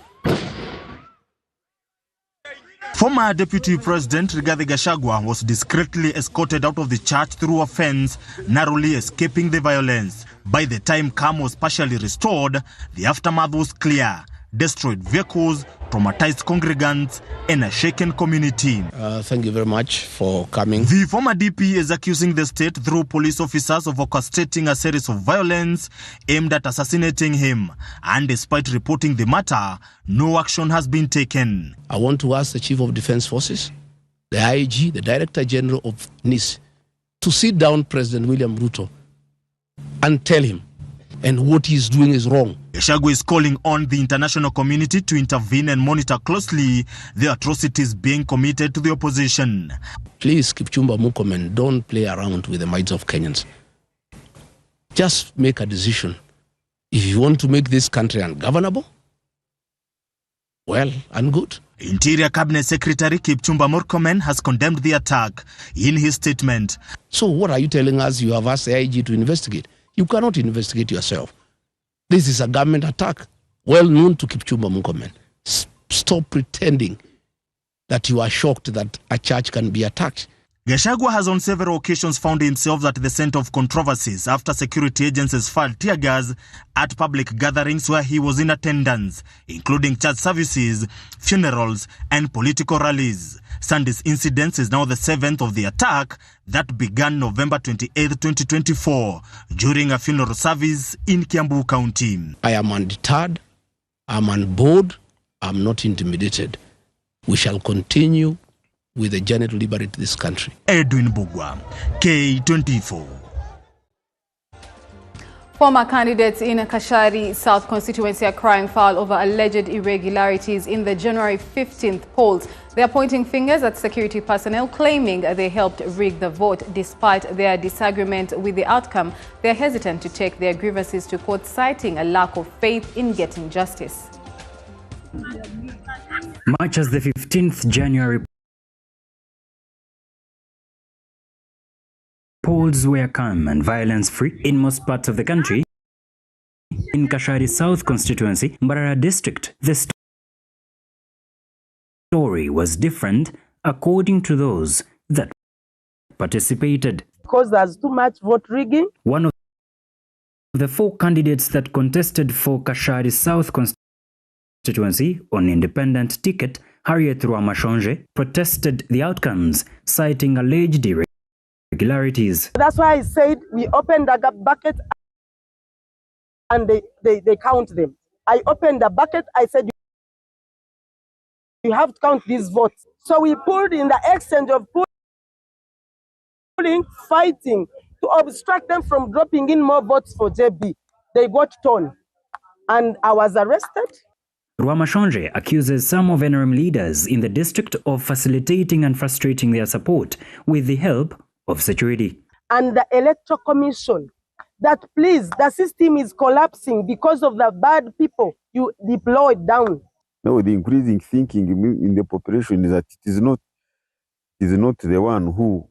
Former Deputy President Rigathi Gachagua was discreetly escorted out of the church through a fence, narrowly escaping the violence. By the time calm was partially restored, the aftermath was clear. Destroyed vehicles, traumatized congregants, and a shaken community. Thank you very much for coming. The former DP is accusing the state through police officers of orchestrating a series of violence aimed at assassinating him. And despite reporting the matter, no action has been taken. I want to ask the Chief of Defense Forces, the IG, the Director General of NIS, to sit down President William Ruto and tell him, and what he's doing is wrong. Gachagua is calling on the international community to intervene and monitor closely the atrocities being committed to the opposition. Please, Kipchumba Murkomen, don't play around with the minds of Kenyans. Just make a decision. If you want to make this country ungovernable, well and good. Interior Cabinet Secretary Kipchumba Murkomen has condemned the attack in his statement. So what are you telling us you have asked the IG to investigate? You cannot investigate yourself. This is a government attack, well known to Kipchumba Murkomen. Stop pretending that you are shocked that a church can be attacked. Gachagua has on several occasions found himself at the center of controversies after security agencies fired tear gas at public gatherings where he was in attendance, including church services, funerals, and political rallies. Sunday's incident is now the 7th of the attack that began November 28, 2024, during a funeral service in Kiambu County. I am undeterred, I'm on board, I'm not intimidated. We shall continue with the journey to liberate this country. Edwin Bugwa, K24. Former candidates in Kashari South constituency are crying foul over alleged irregularities in the January 15th polls. They are pointing fingers at security personnel, claiming they helped rig the vote. Despite their disagreement with the outcome, they are hesitant to take their grievances to court, citing a lack of faith in getting justice. Much as the 15th January polls were calm and violence-free in most parts of the country, in Kashari South constituency, Mbarara district, the story was different according to those that participated. Because there's too much vote rigging. One of the 4 candidates that contested for Kashari South constituency on independent ticket, Harriet Rwamashonje, protested the outcomes, citing alleged irregularities. That's why I said we opened a bucket and they count them. I opened the bucket, I said you have to count these votes. So we pulled in the exchange of pulling, fighting to obstruct them from dropping in more votes for JB. They got torn and I was arrested. Rwamashonje accuses some of NRM leaders in the district of facilitating and frustrating their support with the help of security. And the Electoral Commission, that please, the system is collapsing because of the bad people you deployed down. No, the increasing thinking in the population is that it is not the one who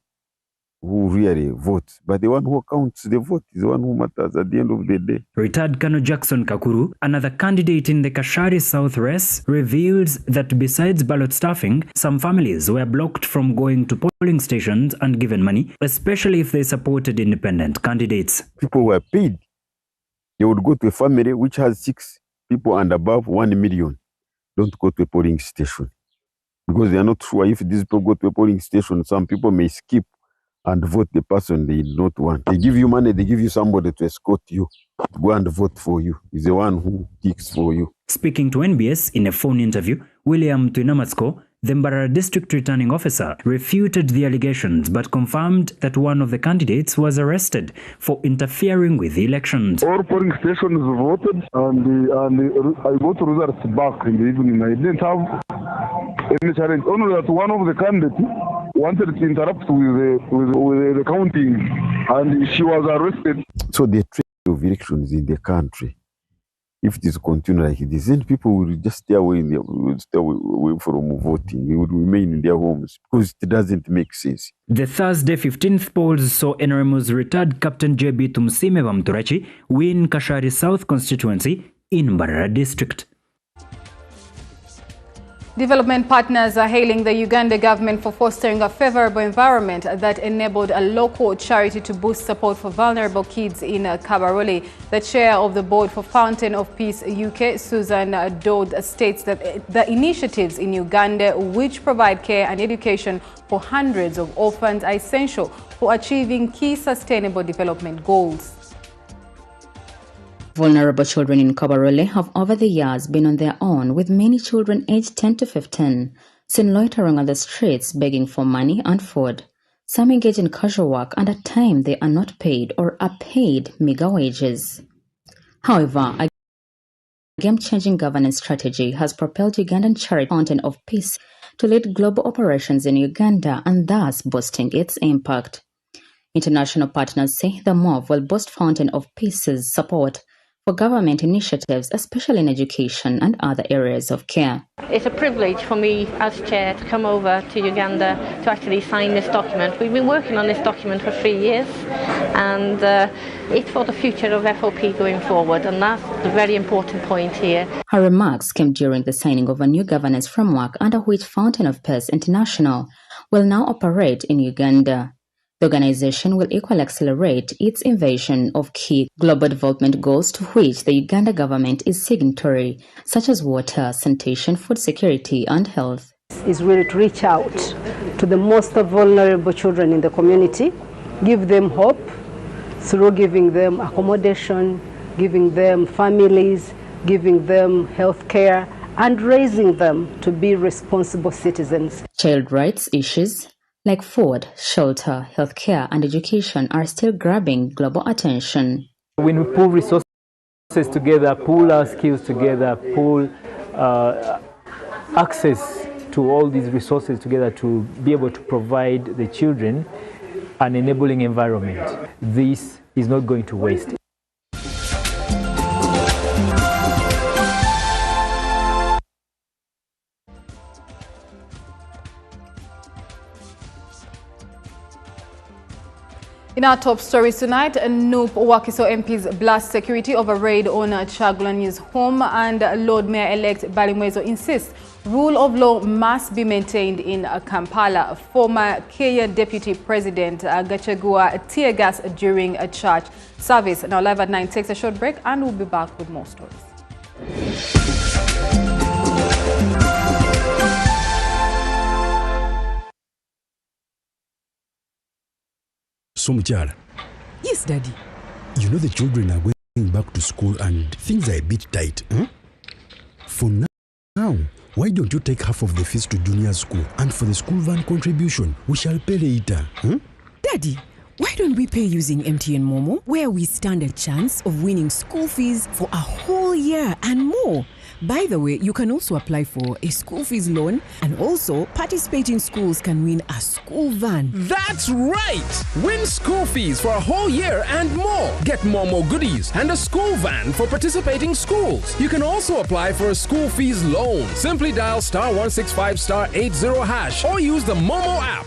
who really votes, but the one who counts the vote is the one who matters at the end of the day. Retired Colonel Jackson Kakuru, another candidate in the Kashari South race, reveals that besides ballot stuffing, some families were blocked from going to polling stations and given money, especially if they supported independent candidates. People were paid. They would go to a family which has 6 people and above, 1 million. Don't go to a polling station. Because they are not sure if these people go to a polling station, some people may skip and vote the person they do not want. They give you money, they give you somebody to escort you, to go and vote for you. He's the one who picks for you. Speaking to NBS in a phone interview, William Tuinamatsko, the Mbarara District Returning Officer, refuted the allegations but confirmed that one of the candidates was arrested for interfering with the elections. All polling stations voted and I got results back in the evening. I didn't have any challenge. Only that one of the candidates wanted to interrupt with the counting and she was arrested. So the trend of elections in the country, if it is continued like this, then people will just stay away from voting. They would remain in their homes because it doesn't make sense. The Thursday 15th polls saw NRM's retired Captain JB Tumsime Bamturachi win Kashari South constituency in Mbarara district. Development partners are hailing the Uganda government for fostering a favorable environment that enabled a local charity to boost support for vulnerable kids in Kabarole. The chair of the board for Fountain of Peace UK, Susan Dodd, states that the initiatives in Uganda, which provide care and education for hundreds of orphans, are essential for achieving key sustainable development goals. Vulnerable children in Kabarole have over the years been on their own, with many children aged 10 to 15 seen loitering on the streets begging for money and food. Some engage in casual work and at times they are not paid or are paid meager wages. However, a game-changing governance strategy has propelled Ugandan charity Fountain of Peace to lead global operations in Uganda and thus boosting its impact. International partners say the move will boost Fountain of Peace's support for government initiatives, especially in education and other areas of care. It's a privilege for me as chair to come over to Uganda to actually sign this document. We've been working on this document for 3 years and it's for the future of FOP going forward, and that's the very important point here. Her remarks came during the signing of a new governance framework under which Fountain of Peace International will now operate in Uganda. The organization will equally accelerate its invasion of key global development goals to which the Uganda government is signatory, such as water, sanitation, food security, and health. Is really to reach out to the most vulnerable children in the community, give them hope through giving them accommodation, giving them families, giving them health care, and raising them to be responsible citizens. Child rights issues like food, shelter, healthcare, and education are still grabbing global attention. When we pull resources together, pull our skills together, pull access to all these resources together to be able to provide the children an enabling environment, this is not going to waste. In our top stories tonight, Noop Wakiso MP's blast security over raid on Chagulani's home, and Lord Mayor-elect Balimwezo insists rule of law must be maintained in Kampala. Former Kenya Deputy President Gachagua tear gas during a church service. Now Live at 9 takes a short break and we'll be back with more stories. So Muchara. Yes, Daddy. You know the children are going back to school and things are a bit tight. For now, why don't you take half of the fees to junior school, and for the school van contribution, we shall pay later. Daddy, why don't we pay using MTN Momo, where we stand a chance of winning school fees for a whole year and more? By the way, you can also apply for a school fees loan, and also participating schools can win a school van. That's right! Win school fees for a whole year and more. Get Momo goodies and a school van for participating schools. You can also apply for a school fees loan. Simply dial *165*80# or use the Momo app.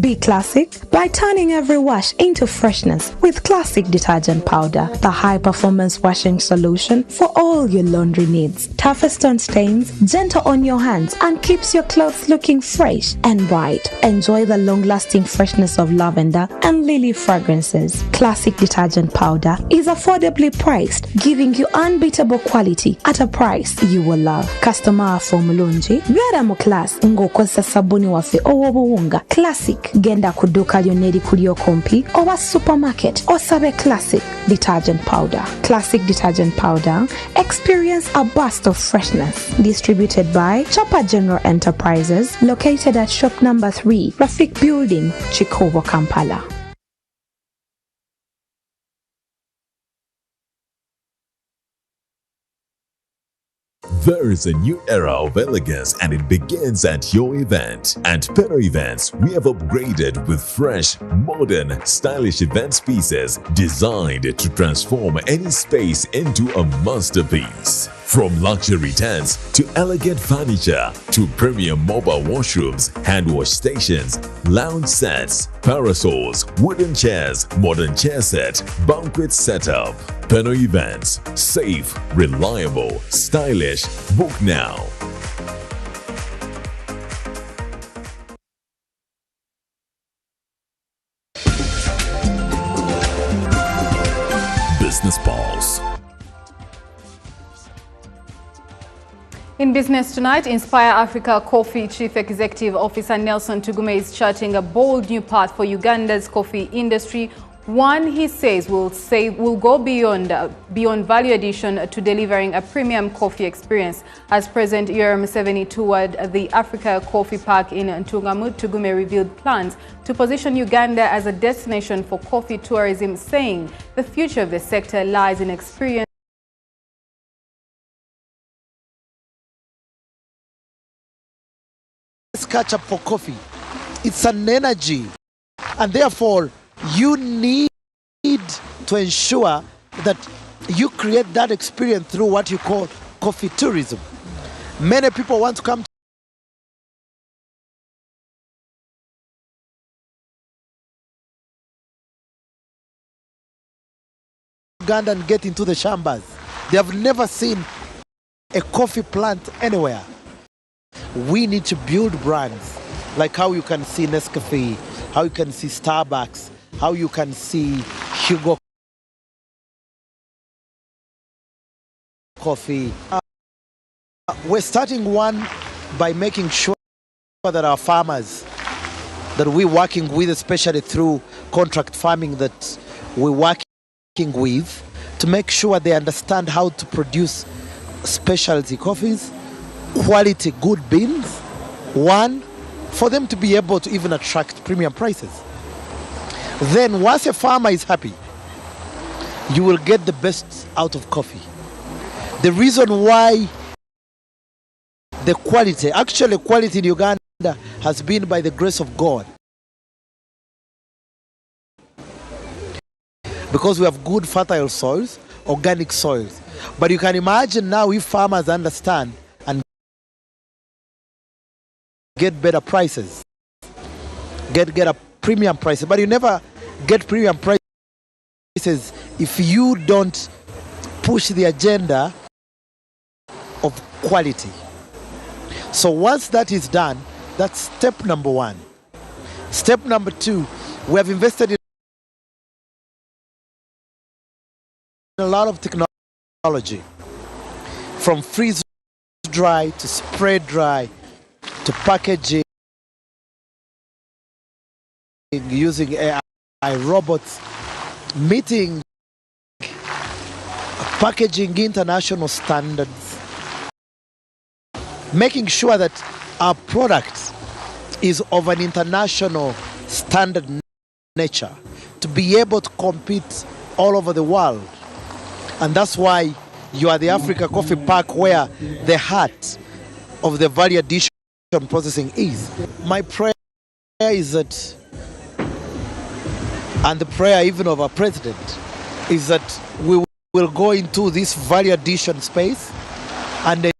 Be classic by turning every wash into freshness with Classic Detergent Powder, the high-performance washing solution for all your laundry needs. Toughest on stains, gentle on your hands, and keeps your clothes looking fresh and bright. Enjoy the long-lasting freshness of lavender and lily fragrances. Classic Detergent Powder is affordably priced, giving you unbeatable quality at a price you will love. Customer formulunji, byara mu class ng'okozesa sabuni waffe owobuwunga Classic. Genda ku dduuka lyonna erikuli okumpi oba supermarket osabe Classic Detergent Powder. Classic Detergent Powder, experience a burst of freshness. Distributed by Chopper General Enterprises, located at shop number 3, Rafik Building, Chikovo, Kampala. There is a new era of elegance and it begins at your event. At Peno Events, we have upgraded with fresh, modern, stylish event pieces designed to transform any space into a masterpiece. From luxury tents to elegant furniture to premium mobile washrooms, hand wash stations, lounge sets, parasols, wooden chairs, modern chair set, banquet setup. Peno Events. Safe, reliable, stylish. Book now. Business Pulse. In business tonight, Inspire Africa Coffee Chief Executive Officer Nelson Tugume is charting a bold new path for Uganda's coffee industry. One, he says, will go beyond value addition to delivering a premium coffee experience. As President Yoweri Museveni toured the Africa Coffee Park in Ntungamu, Tugume revealed plans to position Uganda as a destination for coffee tourism, saying the future of the sector lies in experience. Catch up for coffee. It's an energy, and therefore you need to ensure that you create that experience through what you call coffee tourism. Many people want to come to Uganda and get into the shambas. They have never seen a coffee plant anywhere. We need to build brands like how you can see Nescafe, how you can see Starbucks, how you can see Hugo Coffee. We're starting one by making sure that our farmers that we're working with, especially through contract farming that we're working with, to make sure they understand how to produce specialty coffees, quality good beans, one, for them to be able to even attract premium prices. Then once a farmer is happy, you will get the best out of coffee. The reason why the quality, actually quality in Uganda has been by the grace of God. Because we have good fertile soils, organic soils. But you can imagine now if farmers understand and get better prices, get a premium prices. But you never get premium prices if you don't push the agenda of quality. So once that is done, that's step number one. Step number two, we have invested in a lot of technology, from freeze dry to spray dry to packaging, using AI robots, meeting packaging international standards, making sure that our product is of an international standard nature to be able to compete all over the world. And that's why you are the Africa Coffee Park, where the heart of the value addition processing is. My prayer is that, and the prayer even of our president, is that we will go into this value addition space and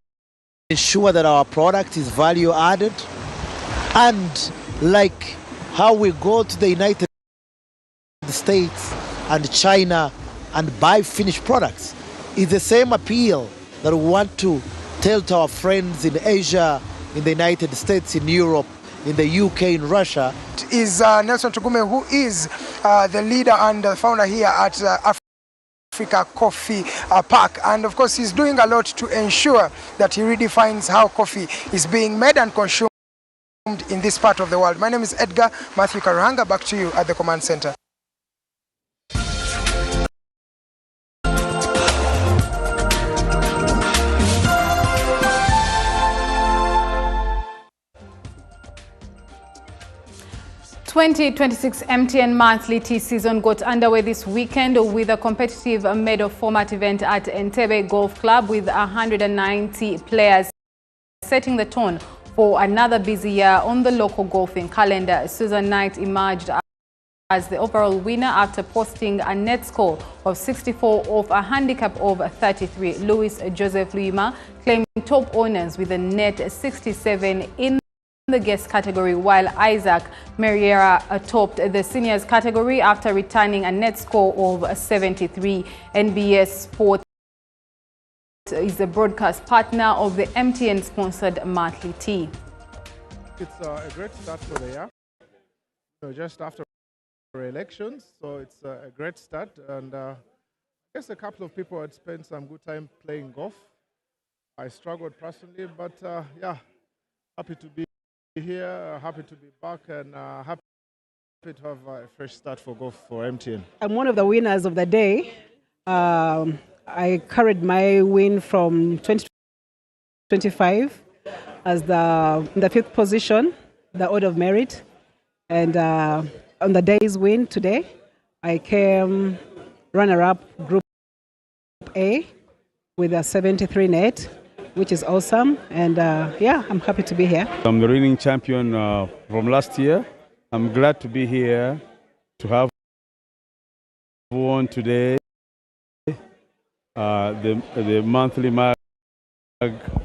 ensure that our product is value added. And like how we go to the United States and China and buy finished products. It's the same appeal that we want to tell to our friends in Asia, in the United States, in Europe, in the UK, in Russia. Is Nelson Tugume, who is the leader and the founder here at Africa Coffee Park, and of course he's doing a lot to ensure that he redefines how coffee is being made and consumed in this part of the world. My name is Edgar Matthew Karuhanga. Back to you at the command center. The 2026 MTN monthly tea season got underway this weekend with a competitive medal format event at Entebbe Golf Club with 190 players, setting the tone for another busy year on the local golfing calendar. Susan Knight emerged as the overall winner after posting a net score of 64 off a handicap of 33. Louis Joseph Luima claimed top honors with a net 67 in the guest category, while Isaac Meriera topped the seniors category after returning a net score of 73. NBS Sport is the broadcast partner of the MTN-sponsored monthly tea. It's a great start for the year. So just after elections, so it's a great start, and I guess a couple of people had spent some good time playing golf. I struggled personally, but yeah, happy to be here, happy to be back, and happy to have a fresh start for golf for MTN. I'm one of the winners of the day. I carried my win from 2025 as the fifth position, the order of merit, and on the day's win today, I came runner-up Group A with a 73 net, which is awesome, and yeah, I'm happy to be here. I'm the reigning champion from last year. I'm glad to be here to have won today the monthly mag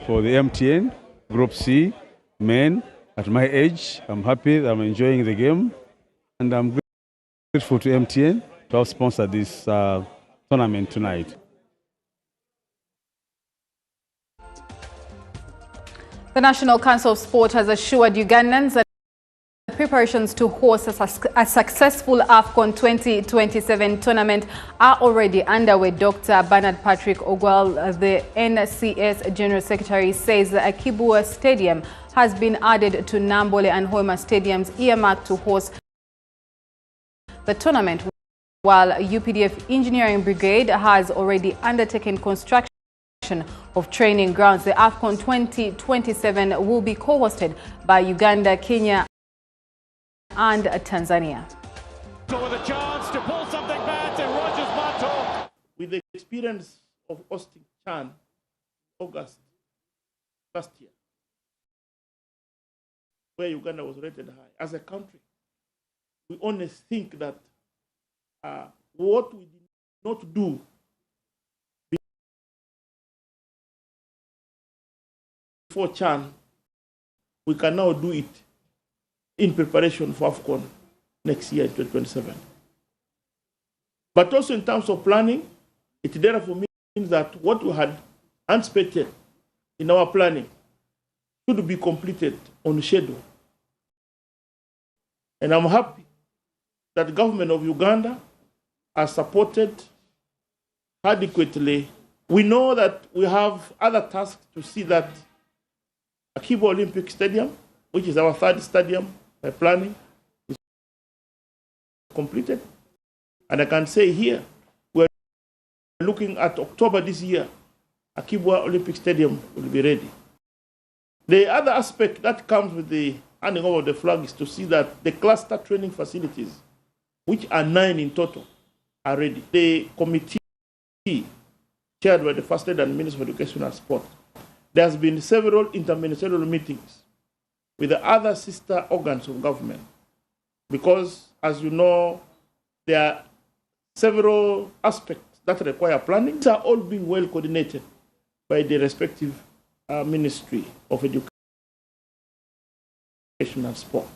for the MTN Group C men. At my age, I'm happy that I'm enjoying the game, and I'm grateful to MTN to have sponsored this tournament tonight. The National Council of Sport has assured Ugandans that preparations to host a successful AFCON 2027 tournament are already underway. Dr. Bernard Patrick Ogwal, the NCS General Secretary, says the Akibua Stadium has been added to Nambole and Hoima Stadiums earmarked to host the tournament, while UPDF Engineering Brigade has already undertaken construction of training grounds. The AFCON 2027 will be co-hosted by Uganda, Kenya, and Tanzania. So with a chance to pull something back to Rogers Mato. With the experience of hosting CHAN August last year, where Uganda was rated high, as a country, we only think that what we did not do before CHAN, we can now do it in preparation for AFCON next year, 2027. But also in terms of planning, it therefore means that what we had anticipated in our planning should be completed on schedule. And I'm happy that the government of Uganda has supported adequately. We know that we have other tasks to see that Akibo Olympic Stadium, which is our third stadium by planning, is completed. And I can say here, we're looking at October this year, Akibwa Olympic Stadium will be ready. The other aspect that comes with the handing over the flag is to see that the cluster training facilities, which are 9 in total, are ready. The committee chaired by the First Lady and Minister of Education and Sport, there has been several interministerial meetings with the other sister organs of government, because, as you know, there are several aspects that require planning. These are all being well coordinated by the respective Ministry of Education and Sport.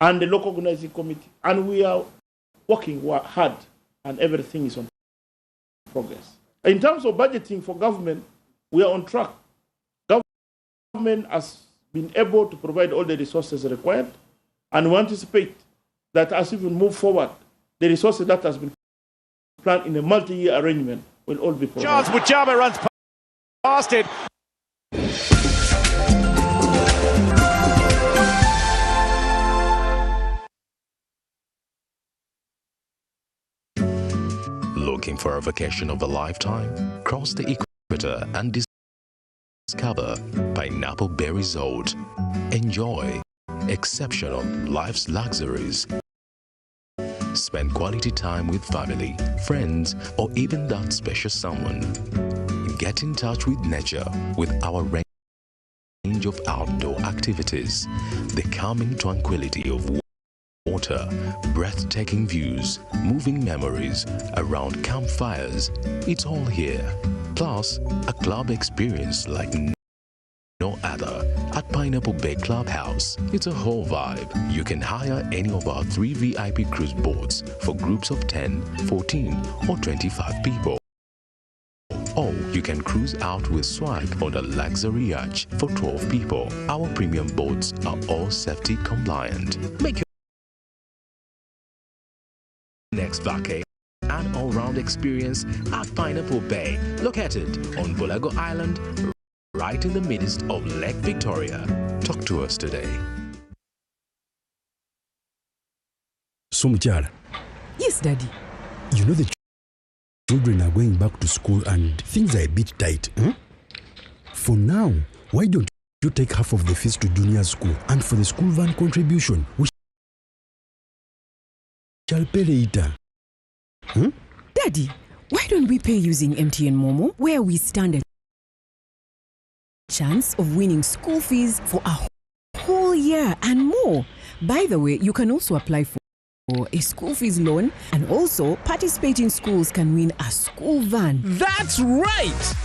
and the local organizing committee. And we are working hard, and everything is on progress. In terms of budgeting for government, we are on track. Government has been able to provide all the resources required, and we anticipate that as we move forward, the resources that has been planned in a multi-year arrangement will all be provided. Charles Mujaba runs past it. Looking for a vacation of a lifetime? Cross the equator and discover Pineapple Bay Resort. Enjoy exceptional life's luxuries. Spend quality time with family, friends, or even that special someone. Get in touch with nature with our range of outdoor activities. The calming tranquility of water, breathtaking views, moving memories around campfires. It's all here. Plus, a club experience like no other at Pineapple Bay Clubhouse. It's a whole vibe. You can hire any of our 3 VIP cruise boats for groups of 10, 14, or 25 people. Or you can cruise out with swag on a luxury yacht for 12 people. Our premium boats are all safety compliant. Make your next vacay an all-round experience at Pineapple Bay, located on Bulago Island, right in the midst of Lake Victoria. Talk to us today. So, Muchara. Yes, Daddy. You know the children are going back to school and things are a bit tight. For now, why don't you take half of the fees to junior school, and for the school van contribution, we shall pay later. Daddy, why don't we pay using MTN Momo, where we stand a chance of winning school fees for a whole year and more? By the way, you can also apply for a school fees loan, and also participating schools can win a school van. That's right!